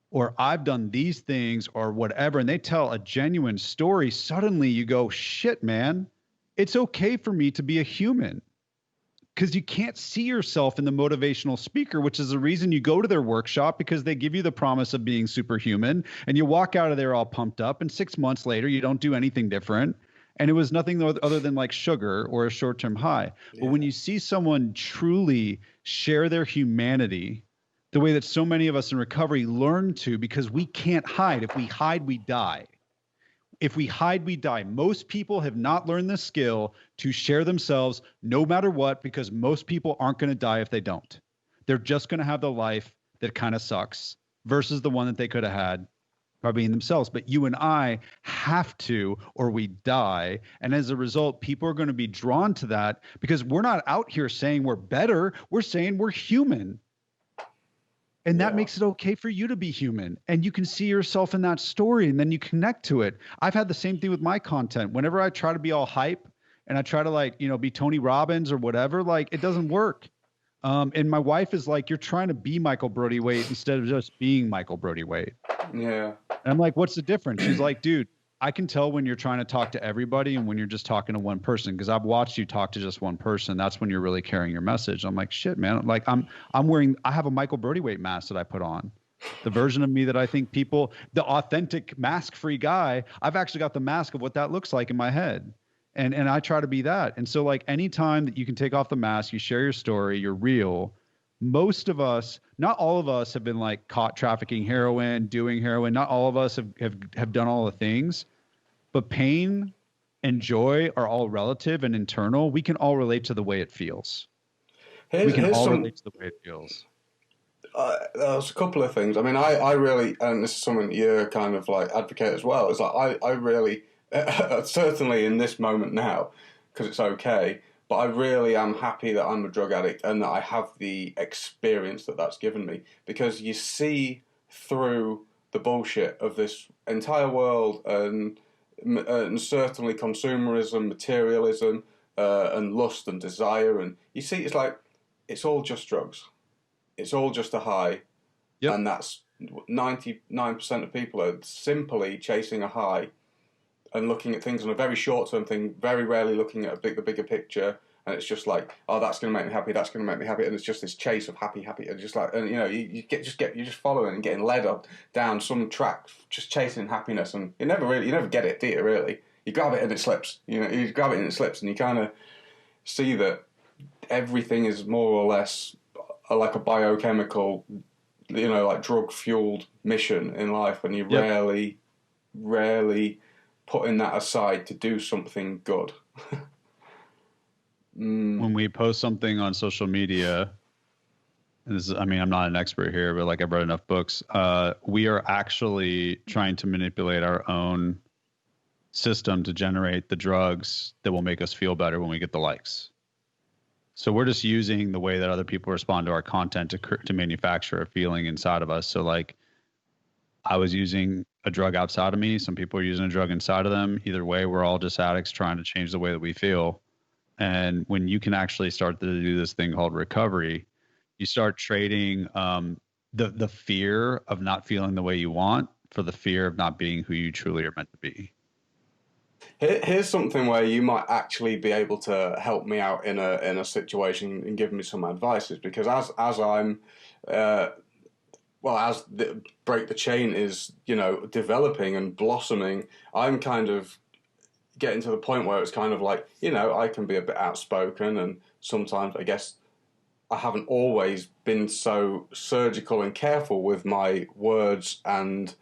or I've done these things or whatever, and they tell a genuine story, suddenly you go, shit, man, it's okay for me to be a human. Because you can't see yourself in the motivational speaker, which is the reason you go to their workshop, because they give you the promise of being superhuman, and you walk out of there all pumped up, and 6 months later, you don't do anything different. And it was nothing other than like sugar or a short-term high. Yeah. But when you see someone truly share their humanity, the way that so many of us in recovery learn to, because we can't hide. If we hide, we die. If we hide, we die. Most people have not learned the skill to share themselves no matter what, because most people aren't going to die if they don't. They're just going to have the life that kind of sucks versus the one that they could have had by being themselves. But you and I have to, or we die. And as a result, people are going to be drawn to that because we're not out here saying we're better. We're saying we're human. And that makes it okay for you to be human. And you can see yourself in that story and then you connect to it. I've had the same thing with my content. Whenever I try to be all hype and I try to like, be Tony Robbins or whatever, like it doesn't work. And my wife is like, you're trying to be Michael Brody-Waite instead of just being Michael Brody-Waite. Yeah. And I'm like, what's the difference? She's like, dude, I can tell when you're trying to talk to everybody and when you're just talking to one person, because I've watched you talk to just one person. That's when you're really carrying your message. I'm like, shit, man. Like I have a Michael Brody-Waite mask that I put on. The version of me that I think people, the authentic mask-free guy, I've actually got the mask of what that looks like in my head. And I try to be that. And so like anytime that you can take off the mask, you share your story, you're real. Most of us, not all of us have been like caught trafficking heroin, doing heroin. Not all of us have done all the things, but pain and joy are all relative and internal. We can all relate to the way it feels. Relate to the way it feels. There's a couple of things. I mean, I really, and this is something you kind of like advocate as well, is like I really, certainly in this moment now, because it's okay, but I really am happy that I'm a drug addict and that I have the experience that that's given me, because you see through the bullshit of this entire world and certainly consumerism, materialism, and lust and desire, and you see it's like it's all just drugs. It's all just a high, and that's 99% of people are simply chasing a high and looking at things on a very short-term thing, very rarely looking at the bigger picture, and it's just like, oh, that's going to make me happy, that's going to make me happy, and it's just this chase of happy, and just like, and you're just following and getting led up down some track, just chasing happiness, and you never get it, do you? Really, you grab it and it slips. You grab it and it slips, and you kind of see that everything is more or less like a biochemical, like drug-fueled mission in life, and you rarely putting that aside to do something good. When we post something on social media, and this is, I mean, I'm not an expert here, but like I've read enough books, we are actually trying to manipulate our own system to generate the drugs that will make us feel better when we get the likes. So we're just using the way that other people respond to our content to manufacture a feeling inside of us. So like I was using a drug outside of me. Some people are using a drug inside of them. Either way, we're all just addicts trying to change the way that we feel. And when you can actually start to do this thing called recovery, you start trading the fear of not feeling the way you want for the fear of not being who you truly are meant to be. Here's something where you might actually be able to help me out in a situation and give me some advice, is because as I'm as the Break the Chain is, you know, developing and blossoming, I'm kind of getting to the point where it's kind of like, you know, I can be a bit outspoken, and sometimes I guess I haven't always been so surgical and careful with my words and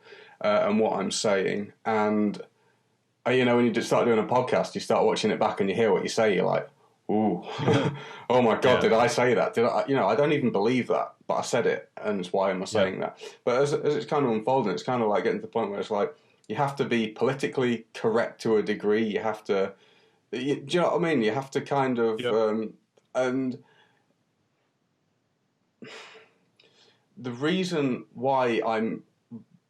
what I'm saying. And you know, when you just start doing a podcast, you start watching it back and you hear what you say, you're like, ooh, oh my God, did I say that? Did I, you know, I don't even believe that, but I said it, and why am I saying that? But as it's kind of unfolding, it's kind of like getting to the point where it's like, you have to be politically correct to a degree. You have to, do you know what I mean? You have to kind of, and the reason why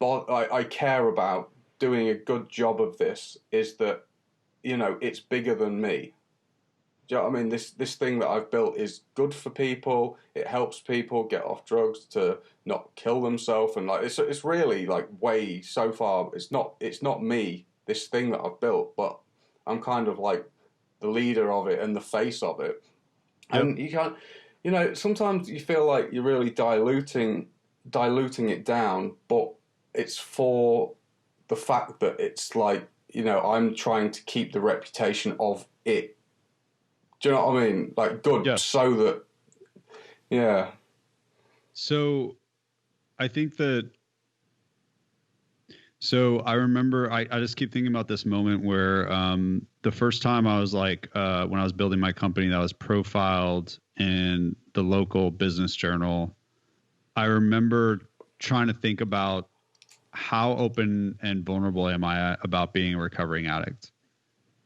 I care about doing a good job of this is that, you know, it's bigger than me. Do you know what I mean? This thing that I've built is good for people. It helps people get off drugs, to not kill themselves, and like it's really like way so far. It's not me, this thing that I've built, but I'm kind of like the leader of it and the face of it. And you can't, you know, sometimes you feel like you're really diluting it down, but it's for the fact that it's like, you know, I'm trying to keep the reputation of it. Do you know what I mean? Like good, so that, yeah. So I think that, so I remember, I just keep thinking about this moment where the first time I was like, when I was building my company that was profiled in the local business journal, I remember trying to think about how open and vulnerable am I about being a recovering addict.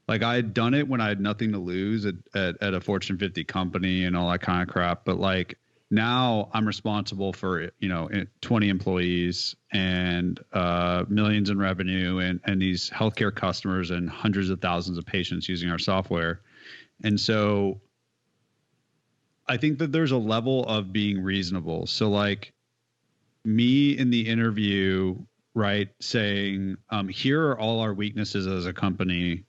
Like I had done it when I had nothing to lose at a Fortune 50 company and all that kind of crap. But like now I'm responsible for, you know, 20 employees and millions in revenue and these healthcare customers and hundreds of thousands of patients using our software. And so I think that there's a level of being reasonable. So like me in the interview, right, saying, here are all our weaknesses as a company,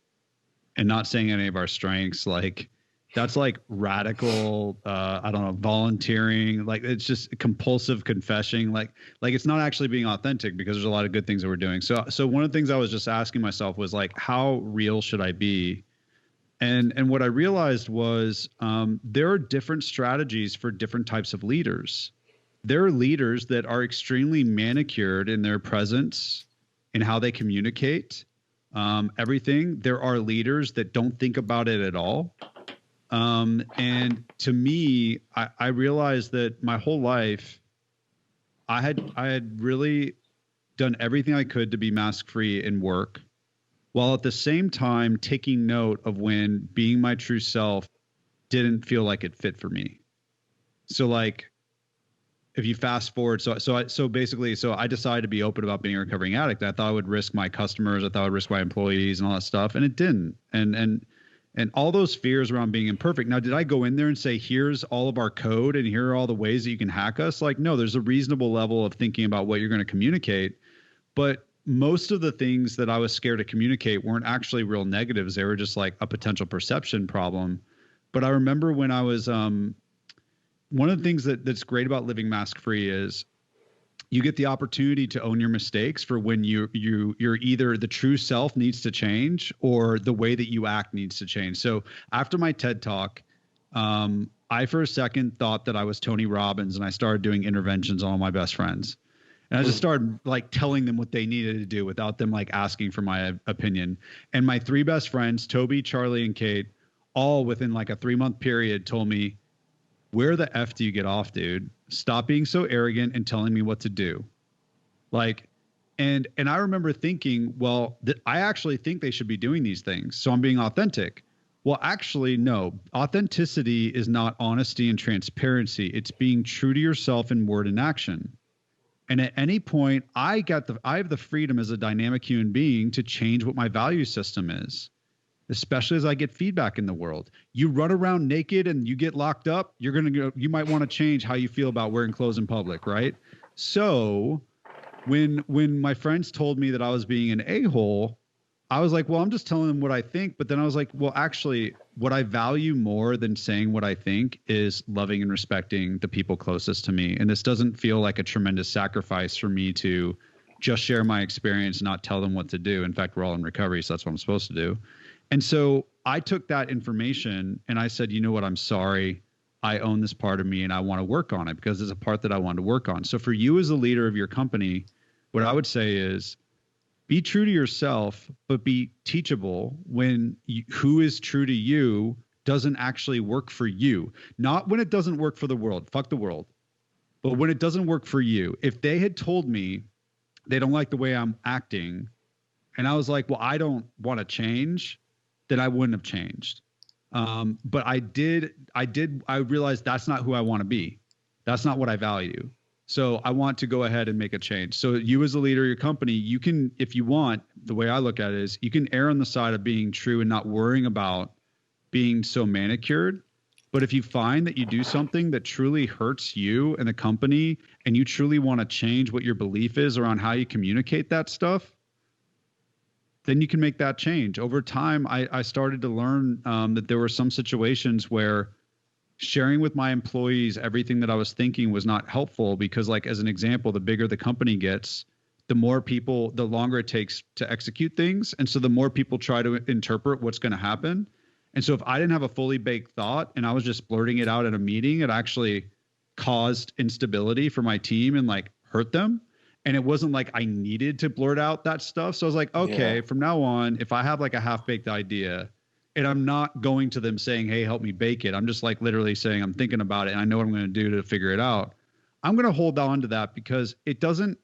and not saying any of our strengths, like that's like radical, I don't know, volunteering. Like it's just compulsive confessing. Like it's not actually being authentic, because there's a lot of good things that we're doing. So one of the things I was just asking myself was like, how real should I be? And what I realized was there are different strategies for different types of leaders. There are leaders that are extremely manicured in their presence, in how they communicate. Everything. There are leaders that don't think about it at all. And to me, I realized that my whole life, I had really done everything I could to be mask free in work, while at the same time taking note of when being my true self didn't feel like it fit for me. So like, if you fast forward, so basically, I decided to be open about being a recovering addict. I thought I would risk my customers, I thought I would risk my employees and all that stuff, and it didn't. And all those fears around being imperfect. Now, did I go in there and say, here's all of our code and here are all the ways that you can hack us? Like, no, there's a reasonable level of thinking about what you're going to communicate. But most of the things that I was scared to communicate weren't actually real negatives. They were just like a potential perception problem. But I remember when I was, one of the things that's great about living mask free is you get the opportunity to own your mistakes for when you're either the true self needs to change or the way that you act needs to change. So after my TED talk, I for a second thought that I was Tony Robbins, and I started doing interventions on all my best friends. And I just started like telling them what they needed to do without them like asking for my opinion. And my 3 best friends, Toby, Charlie, and Kate, all within like a 3-month period told me, where the F do you get off, dude? Stop being so arrogant and telling me what to do. Like, and I remember thinking, well, I actually think they should be doing these things. So I'm being authentic. Well, actually, no. Authenticity is not honesty and transparency. It's being true to yourself in word and action. And at any point, I have the freedom as a dynamic human being to change what my value system is, especially as I get feedback in the world. You run around naked and you get locked up, you might want to change how you feel about wearing clothes in public, right? So when my friends told me that I was being an a-hole, I was like, well, I'm just telling them what I think. But then I was like, well, actually, what I value more than saying what I think is loving and respecting the people closest to me. And this doesn't feel like a tremendous sacrifice for me to just share my experience, not tell them what to do. In fact, we're all in recovery, so that's what I'm supposed to do. And so I took that information and I said, you know what, I'm sorry. I own this part of me and I want to work on it because it's a part that I want to work on. So for you as a leader of your company, what I would say is, be true to yourself, but be teachable when who is true to you doesn't actually work for you. Not when it doesn't work for the world. Fuck the world. But when it doesn't work for you. If they had told me they don't like the way I'm acting, and I was like, well, I don't want to change, then I wouldn't have changed. But I realized that's not who I want to be. That's not what I value. So I want to go ahead and make a change. So you as a leader of your company, you can, if you want, the way I look at it is you can err on the side of being true and not worrying about being so manicured. But if you find that you do something that truly hurts you and the company and you truly want to change what your belief is around how you communicate that stuff, then you can make that change. Over time, I started to learn that there were some situations where sharing with my employees everything that I was thinking was not helpful because, like, as an example, the bigger the company gets, the more people, the longer it takes to execute things. And so the more people try to interpret what's going to happen. And so if I didn't have a fully baked thought and I was just blurting it out at a meeting, it actually caused instability for my team and like hurt them. And it wasn't like I needed to blurt out that stuff. So I was like, okay, from now on, if I have like a half-baked idea, and I'm not going to them saying, hey, help me bake it. I'm just like literally saying I'm thinking about it and I know what I'm going to do to figure it out. I'm going to hold on to that because it doesn't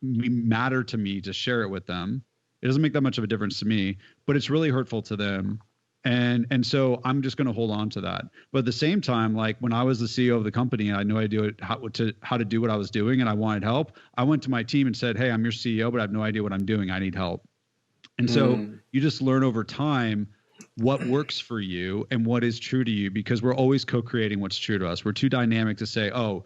matter to me to share it with them. It doesn't make that much of a difference to me, but it's really hurtful to them. And so I'm just going to hold on to that. But at the same time, like when I was the CEO of the company and I had no idea how to do what I was doing and I wanted help, I went to my team and said, hey, I'm your CEO, but I have no idea what I'm doing. I need help. And so you just learn over time what works for you and what is true to you, because we're always co-creating what's true to us. We're too dynamic to say, oh,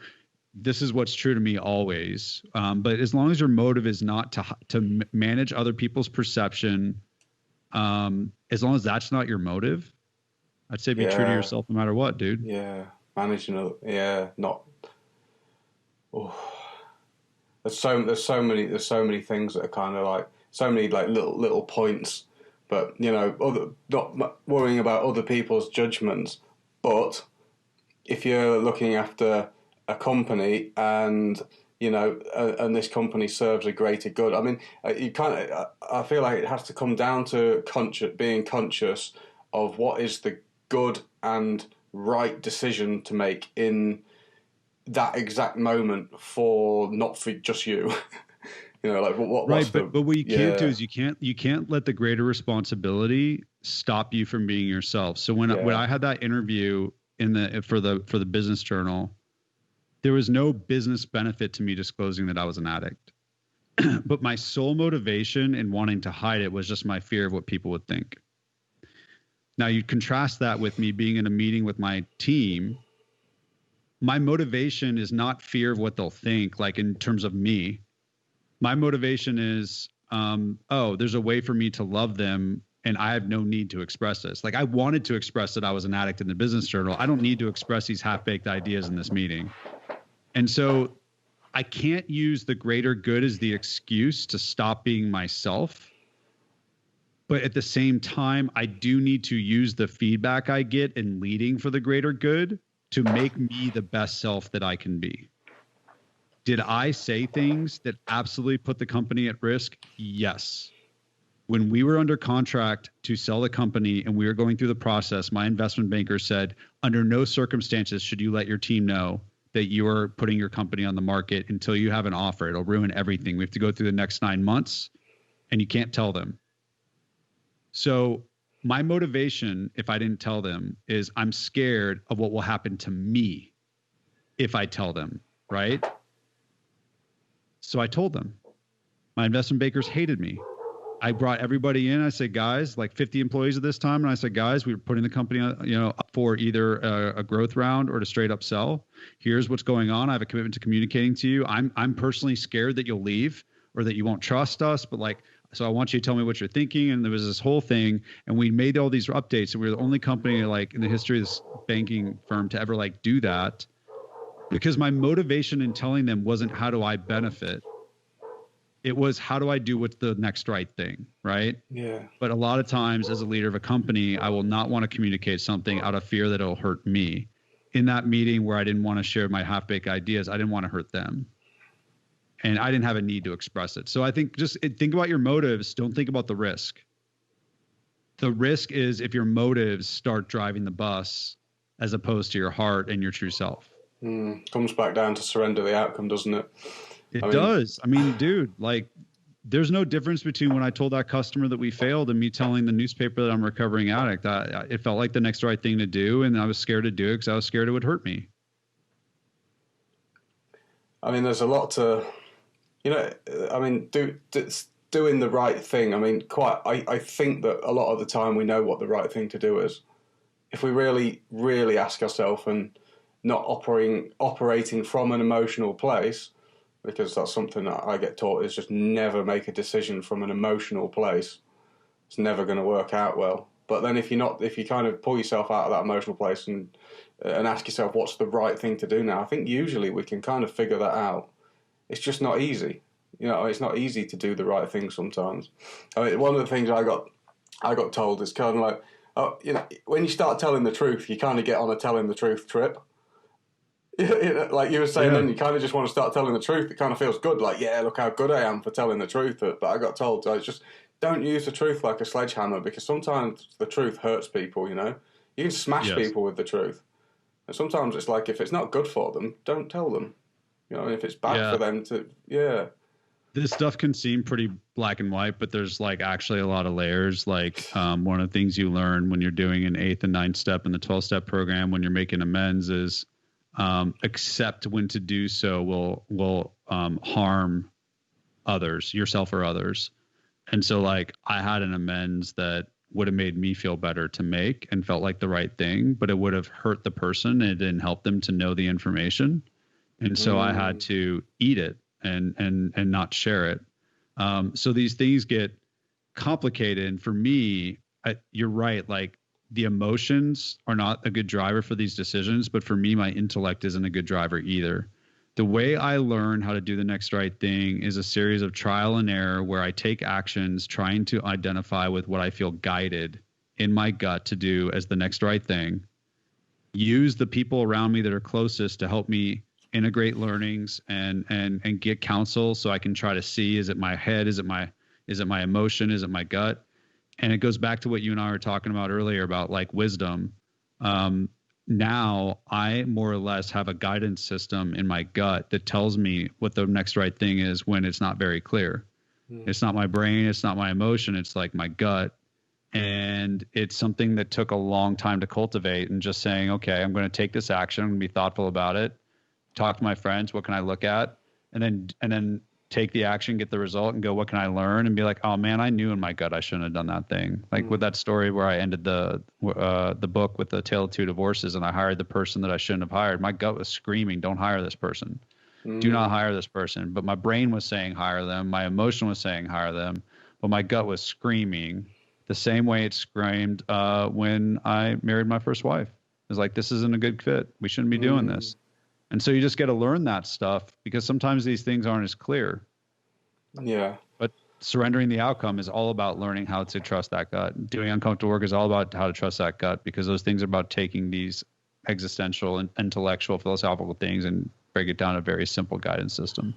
this is what's true to me always. But as long as your motive is not to manage other people's perception, as long as that's not your motive, I'd say be true to yourself no matter what, dude. Yeah. Managing, not. Oh. There's so many things that are kind of like, so many like little points. But, you know, not worrying about other people's judgments. But if you're looking after a company and, you know, and this company serves a greater good, I mean, I feel like it has to come down to being conscious of what is the good and right decision to make in that exact moment not for just you. You know, like right, but what you can't do is you can't let the greater responsibility stop you from being yourself. So when I had that interview for the Business Journal, there was no business benefit to me disclosing that I was an addict. But my sole motivation in wanting to hide it was just my fear of what people would think. Now you contrast that with me being in a meeting with my team. My motivation is not fear of what they'll think, like in terms of me. My motivation is, there's a way for me to love them and I have no need to express this. Like I wanted to express that I was an addict in the Business Journal. I don't need to express these half-baked ideas in this meeting. And so I can't use the greater good as the excuse to stop being myself. But at the same time, I do need to use the feedback I get in leading for the greater good to make me the best self that I can be. Did I say things that absolutely put the company at risk? Yes. When we were under contract to sell the company and we were going through the process, my investment banker said, under no circumstances should you let your team know that you are putting your company on the market until you have an offer. It'll ruin everything. We have to go through the next 9 months and you can't tell them. So my motivation, if I didn't tell them, is I'm scared of what will happen to me if I tell them, right? So I told them. My investment bankers hated me. I brought everybody in. I said, guys, like 50 employees at this time. And I said, guys, we were putting the company, up for either a growth round or to straight up sell. Here's what's going on. I have a commitment to communicating to you. I'm personally scared that you'll leave or that you won't trust us. But so I want you to tell me what you're thinking. And there was this whole thing. And we made all these updates. And we were the only company in the history of this banking firm to ever do that. Because my motivation in telling them wasn't how do I benefit. It was how do I do what's the next right thing, right? Yeah. But a lot of times as a leader of a company, I will not want to communicate something out of fear that it'll hurt me. In that meeting where I didn't want to share my half-baked ideas, I didn't want to hurt them. And I didn't have a need to express it. So I think think about your motives. Don't think about the risk. The risk is if your motives start driving the bus as opposed to your heart and your true self. Comes back down to surrender the outcome, doesn't it? It does. I mean, dude, there's no difference between when I told that customer that we failed and me telling the newspaper that I'm a recovering addict. It felt like the next right thing to do, and I was scared to do it because I was scared it would hurt me. I mean, there's a lot to, doing the right thing. I mean, I think that a lot of the time we know what the right thing to do is. If we really, really ask ourselves and not operating from an emotional place, because that's something that I get taught is just never make a decision from an emotional place. It's never going to work out well. But then if you kind of pull yourself out of that emotional place and ask yourself what's the right thing to do now, I think usually we can kind of figure that out. It's just not easy. It's not easy to do the right thing sometimes. I mean, one of the things I got told is kind of when you start telling the truth, you kind of get on a telling the truth trip. Like you were saying, then you kind of just want to start telling the truth. It kind of feels good, look how good I am for telling the truth. But I got told, just don't use the truth like a sledgehammer, because sometimes the truth hurts people, You can smash people with the truth. And sometimes it's like, if it's not good for them, don't tell them. If it's bad for them to, This stuff can seem pretty black and white, but there's actually a lot of layers. One of the things you learn when you're doing an 8th and 9th step in the 12-step program, when you're making amends, is accept when to do so will harm others, yourself or others. And so I had an amends that would have made me feel better to make and felt like the right thing, but it would have hurt the person. And it didn't help them to know the information. And so I had to eat it and not share it. So these things get complicated. And for me, you're right. The emotions are not a good driver for these decisions, but for me, my intellect isn't a good driver either. The way I learn how to do the next right thing is a series of trial and error where I take actions trying to identify with what I feel guided in my gut to do as the next right thing. Use the people around me that are closest to help me integrate learnings and get counsel so I can try to see, is it my head? Is it my emotion? Is it my gut? And it goes back to what you and I were talking about earlier about wisdom. Now I more or less have a guidance system in my gut that tells me what the next right thing is when it's not very clear. It's not my brain. It's not my emotion. It's my gut. And it's something that took a long time to cultivate, and just saying, okay, I'm going to take this action. I'm going to be thoughtful about it. Talk to my friends. What can I look at? And then take the action, get the result, and go, what can I learn? And be like, oh man, I knew in my gut I shouldn't have done that thing. With that story where I ended the book with the Tale of Two Divorces, and I hired the person that I shouldn't have hired. My gut was screaming, don't hire this person. Do not hire this person. But my brain was saying hire them. My emotion was saying hire them. But my gut was screaming the same way it screamed when I married my first wife. It was this isn't a good fit. We shouldn't be doing this. And so you just got to learn that stuff, because sometimes these things aren't as clear. Yeah. But surrendering the outcome is all about learning how to trust that gut. Doing uncomfortable work is all about how to trust that gut, because those things are about taking these existential and intellectual, philosophical things and break it down a very simple guidance system.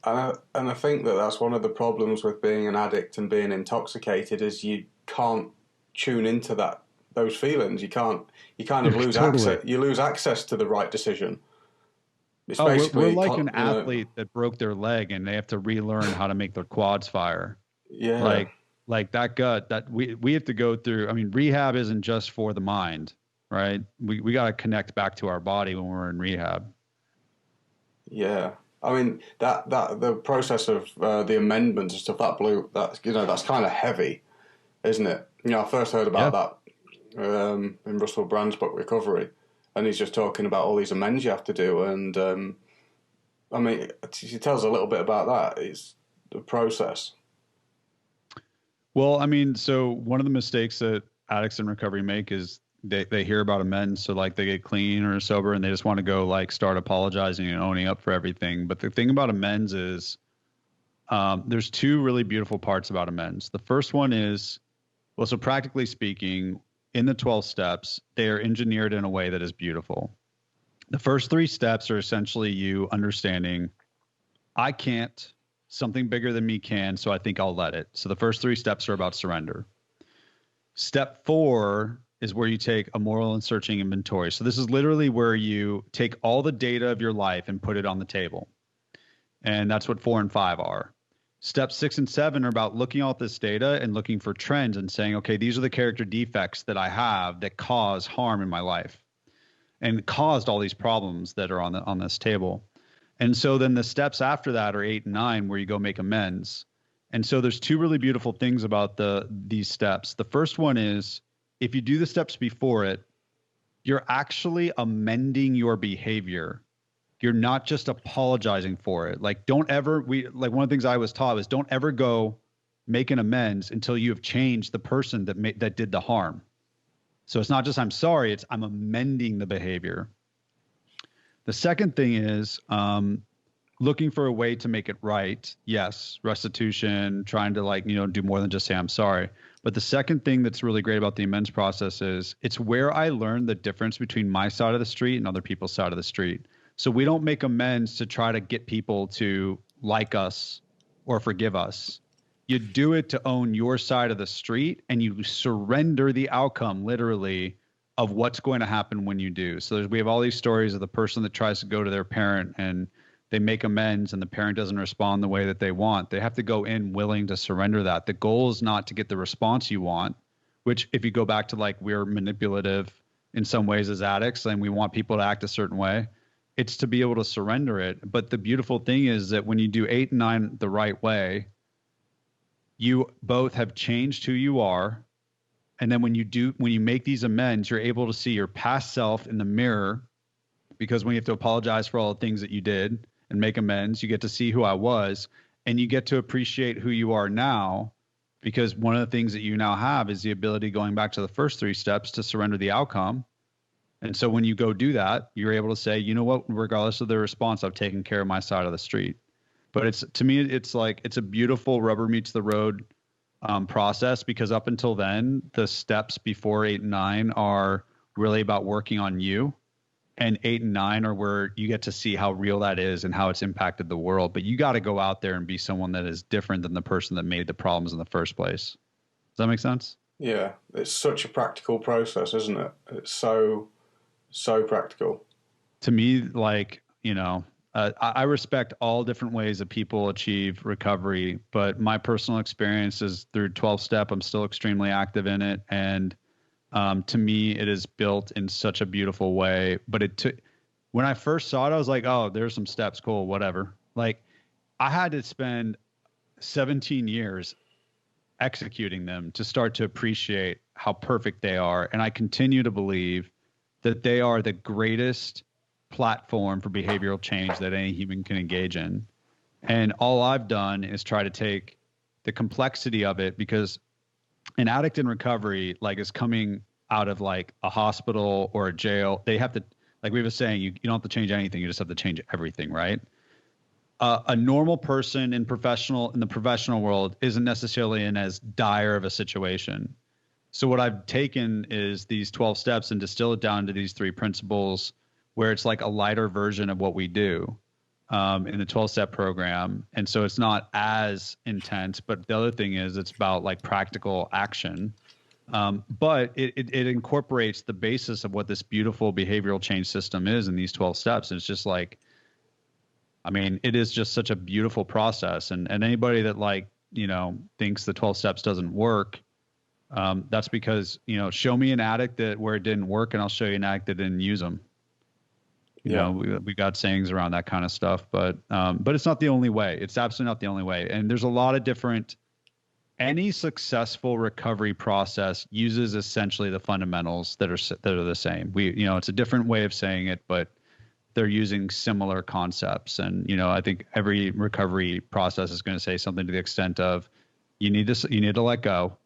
And I think that's one of the problems with being an addict and being intoxicated is you can't tune into those feelings. You kind of lose access. You lose access to the right decision. It's we're like an athlete that broke their leg and they have to relearn how to make their quads fire. Yeah. Like that gut that we have to go through. I mean, rehab isn't just for the mind, right? We got to connect back to our body when we're in rehab. Yeah. I mean, that the process of the amendments and stuff, that's kind of heavy, isn't it? I first heard about that in Russell Brand's book, Recovery. And he's just talking about all these amends you have to do. And, I mean, he tells a little bit about that. It's the process. Well, I mean, so one of the mistakes that addicts in recovery make is they hear about amends. So like they get clean or sober and they just want to go like start apologizing and owning up for everything. But the thing about amends is there's two really beautiful parts about amends. The first one is, well, so practically speaking, in the 12 steps, they are engineered in a way that is beautiful. The first 3 steps are essentially you understanding, I can't, something bigger than me can, so I think I'll let it. So the first 3 steps are about surrender. Step 4 is where you take a moral and searching inventory. So this is literally where you take all the data of your life and put it on the table. And that's what 4 and 5 are. Steps 6 and 7 are about looking at this data and looking for trends and saying, okay, these are the character defects that I have that cause harm in my life and caused all these problems that are on this table. And so then the steps after that are 8 and 9, where you go make amends. And so there's 2 really beautiful things about these steps. The first one is, if you do the steps before it, you're actually amending your behavior. You're not just apologizing for it. Like, don't ever, like one of the things I was taught was don't ever go make an amends until you have changed the person that did the harm. So it's not just, I'm sorry, it's I'm amending the behavior. The second thing is looking for a way to make it right. Yes, restitution, trying to do more than just say, I'm sorry. But the second thing that's really great about the amends process is it's where I learn the difference between my side of the street and other people's side of the street. So we don't make amends to try to get people to like us or forgive us. You do it to own your side of the street, and you surrender the outcome, literally, of what's going to happen when you do. So we have all these stories of the person that tries to go to their parent and they make amends and the parent doesn't respond the way that they want. They have to go in willing to surrender that. The goal is not to get the response you want, which if you go back to like we're manipulative in some ways as addicts and we want people to act a certain way. It's to be able to surrender it. But the beautiful thing is that when you do 8 and 9 the right way, you both have changed who you are. And then when you make these amends, you're able to see your past self in the mirror, because when you have to apologize for all the things that you did and make amends, you get to see who I was, and you get to appreciate who you are now, because one of the things that you now have is the ability, going back to the first 3 steps, to surrender the outcome. And so when you go do that, you're able to say, you know what, regardless of the response, I've taken care of my side of the street. But to me, it's a beautiful rubber meets the road process, because up until then, the steps before 8 and 9 are really about working on you. And 8 and 9 are where you get to see how real that is and how it's impacted the world. But you got to go out there and be someone that is different than the person that made the problems in the first place. Does that make sense? Yeah, it's such a practical process, isn't it? It's so practical. To me, I respect all different ways that people achieve recovery, but my personal experience is through 12-step. I'm still extremely active in it. And to me, it is built in such a beautiful way. But when I first saw it, I was like, oh, there's some steps. Cool, whatever. Like, I had to spend 17 years executing them to start to appreciate how perfect they are. And I continue to believe that they are the greatest platform for behavioral change that any human can engage in. And all I've done is try to take the complexity of it, because an addict in recovery, is coming out of a hospital or a jail. They have to, like we were saying, you don't have to change anything. You just have to change everything, right? A normal person in the professional world isn't necessarily in as dire of a situation. So what I've taken is these 12 steps and distill it down to these 3 principles where it's like a lighter version of what we do in the 12-step program. And so it's not as intense, but the other thing is it's about like practical action. But it incorporates the basis of what this beautiful behavioral change system is in these 12 steps. And it's just like, I mean, it is just such a beautiful process. And anybody that like, you know, thinks the 12 steps doesn't work, that's because, you know, show me an addict where it didn't work, and I'll show you an addict that didn't use them. You know, we got sayings around that kind of stuff, but it's not the only way. It's absolutely not the only way. And there's a lot of different, any successful recovery process uses essentially the fundamentals that are the same. You know, it's a different way of saying it, but they're using similar concepts. And, you know, I think every recovery process is going to say something to the extent of, you need to let go.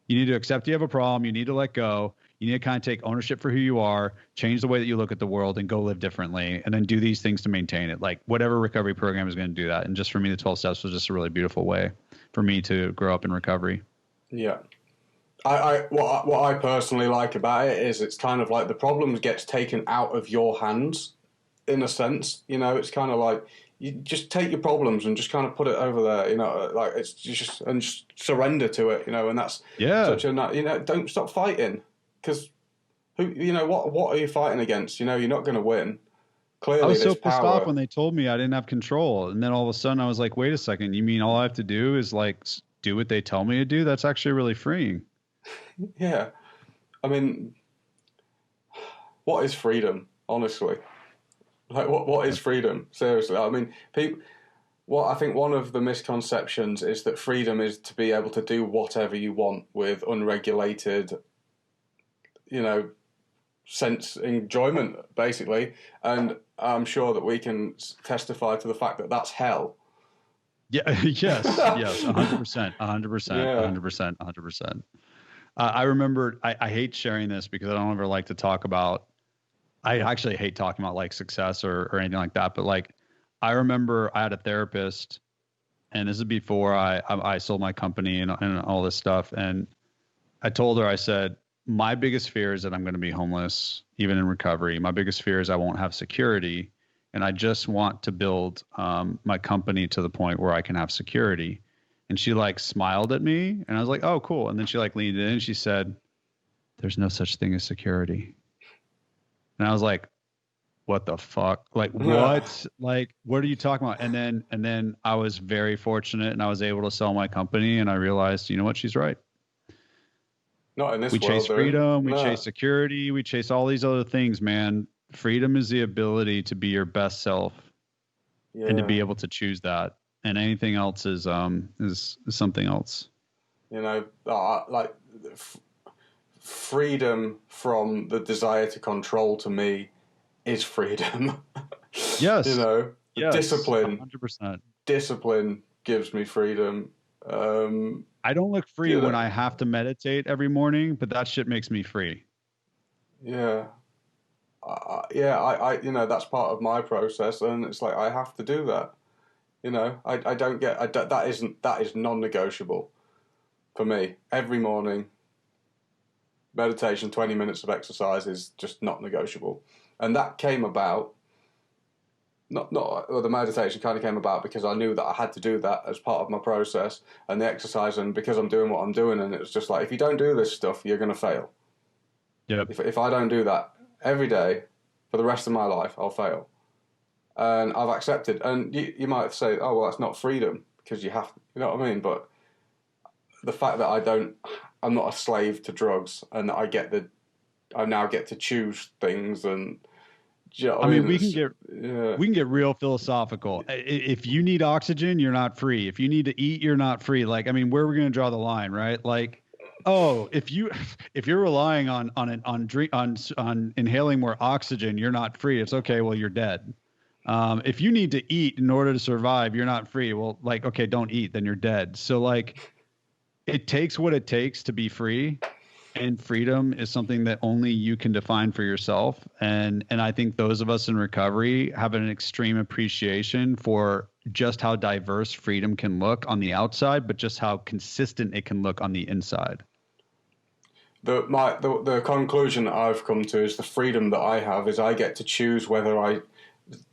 You need to accept you have a problem. You need to let go. You need to kind of take ownership for who you are, change the way that you look at the world, and go live differently, and then do these things to maintain it. Like whatever recovery program is going to do that. And just for me, the 12 steps was just a really beautiful way for me to grow up in recovery. Yeah. What I personally like about it is it's kind of like the problem gets taken out of your hands in a sense. You know, it's kind of like you just take your problems and just kind of put it over there, you know, like it's just surrender to it, you know, and that's such a, you know, don't stop fighting, because what are you fighting against? You know, you're not going to win. Clearly, I was so pissed off when they told me I didn't have control, and then all of a sudden I was like, wait a second, you mean all I have to do is like do what they tell me to do? That's actually really freeing. Yeah, I mean, what is freedom, honestly? Like, what is freedom? Seriously, I mean, I think one of the misconceptions is that freedom is to be able to do whatever you want with unregulated, you know, enjoyment, basically. And I'm sure that we can testify to the fact that that's hell. Yeah. Yes. 100%. 100%. I remember, I hate sharing this because I don't ever like to talk about, I actually hate talking about like success or anything like that. But like, I remember I had a therapist, and this is before I sold my company and all this stuff. And I told her, I said, my biggest fear is that I'm going to be homeless, even in recovery. My biggest fear is I won't have security. And I just want to build my company to the point where I can have security. And she like smiled at me, and I was like, oh, cool. And then she like leaned in and she said, there's no such thing as security. And I was like, what the fuck? Like, what? Like, what are you talking about? And then I was very fortunate, and I was able to sell my company, and I realized, you know what? She's right. Not in this world. We chase freedom, we chase security, we chase all these other things, man. Freedom is the ability to be your best self and to be able to choose that. And anything else is something else. You know, like freedom from the desire to control, to me, is freedom. Yes. You know, yes. Discipline. 100%. Discipline gives me freedom. I don't look free when I have to meditate every morning, but that shit makes me free. Yeah. I you know, that's part of my process, and it's like I have to do that. You know, that is non-negotiable for me. Every morning, meditation, 20 minutes of exercise is just not negotiable. And that came about, the meditation kind of came about because I knew that I had to do that as part of my process, and the exercise, and because I'm doing what I'm doing, and it was just like, if you don't do this stuff, you're going to fail. Yep. If I don't do that every day for the rest of my life, I'll fail. And I've accepted. And you might say, oh, well, that's not freedom because you have to, you know what I mean? But the fact that I'm not a slave to drugs, and that I now get to choose things, and you know, I mean, we can get real philosophical. If you need oxygen, you're not free. If you need to eat, you're not free. Like, I mean, where are we going to draw the line, right? Like, oh, if you're relying on inhaling more oxygen, you're not free. It's okay. Well, you're dead. If you need to eat in order to survive, you're not free. Well, like, okay, don't eat, then you're dead. So like, it takes what it takes to be free, and freedom is something that only you can define for yourself. And I think those of us in recovery have an extreme appreciation for just how diverse freedom can look on the outside, but just how consistent it can look on the inside. the conclusion that I've come to is the freedom that I have is I get to choose whether I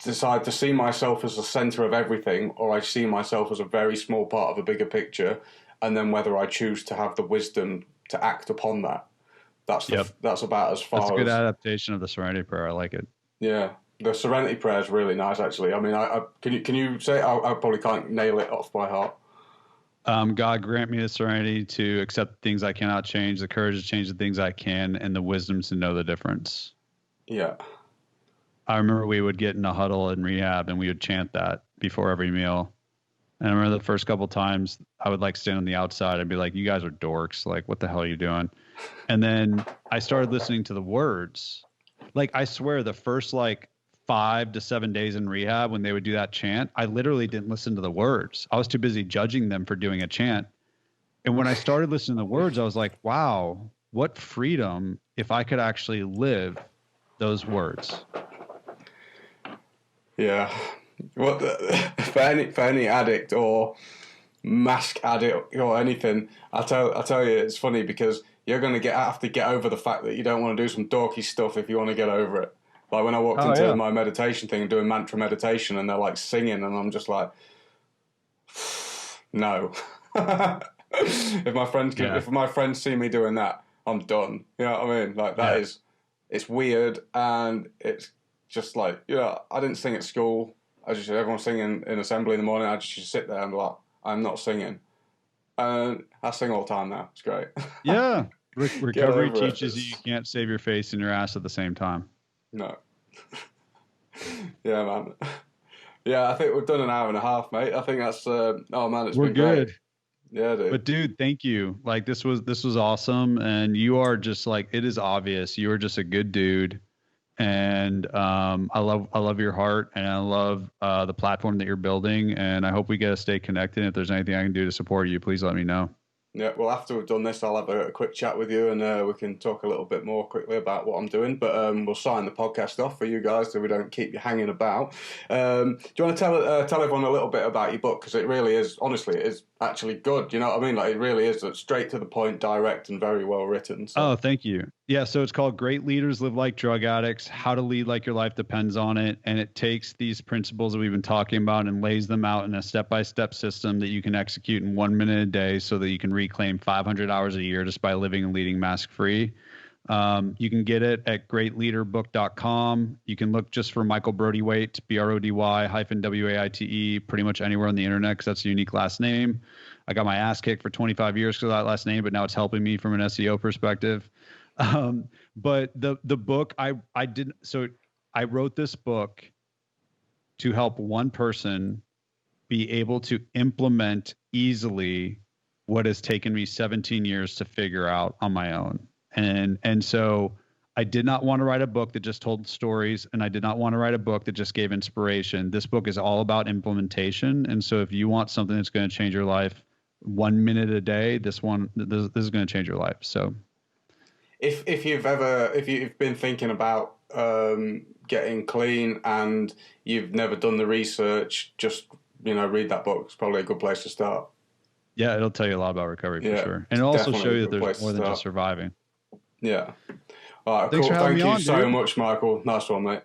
decide to see myself as the center of everything or I see myself as a very small part of a bigger picture, and then whether I choose to have the wisdom to act upon that. That's about as far as... That's a good adaptation of the Serenity Prayer. I like it. Yeah. The Serenity Prayer is really nice, actually. I mean, can you say it? I probably can't nail it off by heart. God grant me the serenity to accept things I cannot change, the courage to change the things I can, and the wisdom to know the difference. Yeah. I remember we would get in a huddle in rehab and we would chant that before every meal. And I remember the first couple of times I would like stand on the outside and be like, you guys are dorks. Like, what the hell are you doing? And then I started listening to the words. Like, I swear the first like 5 to 7 days in rehab when they would do that chant, I literally didn't listen to the words. I was too busy judging them for doing a chant. And when I started listening to the words, I was like, wow, what freedom if I could actually live those words. Yeah. What for any addict or mask addict or anything, I tell you, it's funny because you're going to have to get over the fact that you don't want to do some dorky stuff if you want to get over it. Like when I walked into my meditation thing and doing mantra meditation and they're like singing and I'm just like, no. If my friends see me doing that, I'm done. You know what I mean? Like that is, it's weird and it's just like, I didn't sing at school. Everyone's singing in assembly in the morning. I just sit there and be like, I'm not singing. And I sing all the time now. It's great. Yeah. Recovery teaches you can't save your face and your ass at the same time. No. Yeah, man. Yeah, I think we've done an hour and a half, mate. I think that's we're been good. Great. Yeah, dude. But dude, thank you. Like this was awesome, and you are just like, it is obvious you are just a good dude, and I love your heart, and I love the platform that you're building, and I hope we get to stay connected. If there's anything I can do to support you, please let me know. Yeah, well, after we've done this, I'll have a quick chat with you and we can talk a little bit more quickly about what I'm doing. But we'll sign the podcast off for you guys so we don't keep you hanging about. Do you want to tell everyone a little bit about your book? Because it really is, honestly, it is actually good. You know what I mean? Like it really is straight to the point, direct, and very well written. So. Oh, thank you. Yeah, so it's called Great Leaders Live Like Drug Addicts, How to Lead Like Your Life Depends on It. And it takes these principles that we've been talking about and lays them out in a step-by-step system that you can execute in 1 minute a day so that you can reclaim 500 hours a year just by living and leading mask-free. You can get it at greatleaderbook.com. You can look just for Michael Brody-Waite, BRODY-WAITE, pretty much anywhere on the internet because that's a unique last name. I got my ass kicked for 25 years because of that last name, but now it's helping me from an SEO perspective. But the book I wrote this book to help one person be able to implement easily what has taken me 17 years to figure out on my own. And so I did not want to write a book that just told stories, and I did not want to write a book that just gave inspiration. This book is all about implementation. And so if you want something that's going to change your life 1 minute a day, this is going to change your life. So if you've been thinking about getting clean and you've never done the research, just read that book. It's probably a good place to start. Yeah, it'll tell you a lot about recovery for sure, and it'll also show you that there's more than just surviving. Yeah. All right. Thanks cool. for having Thank me you on, so dude. much, Michael. Nice one, mate.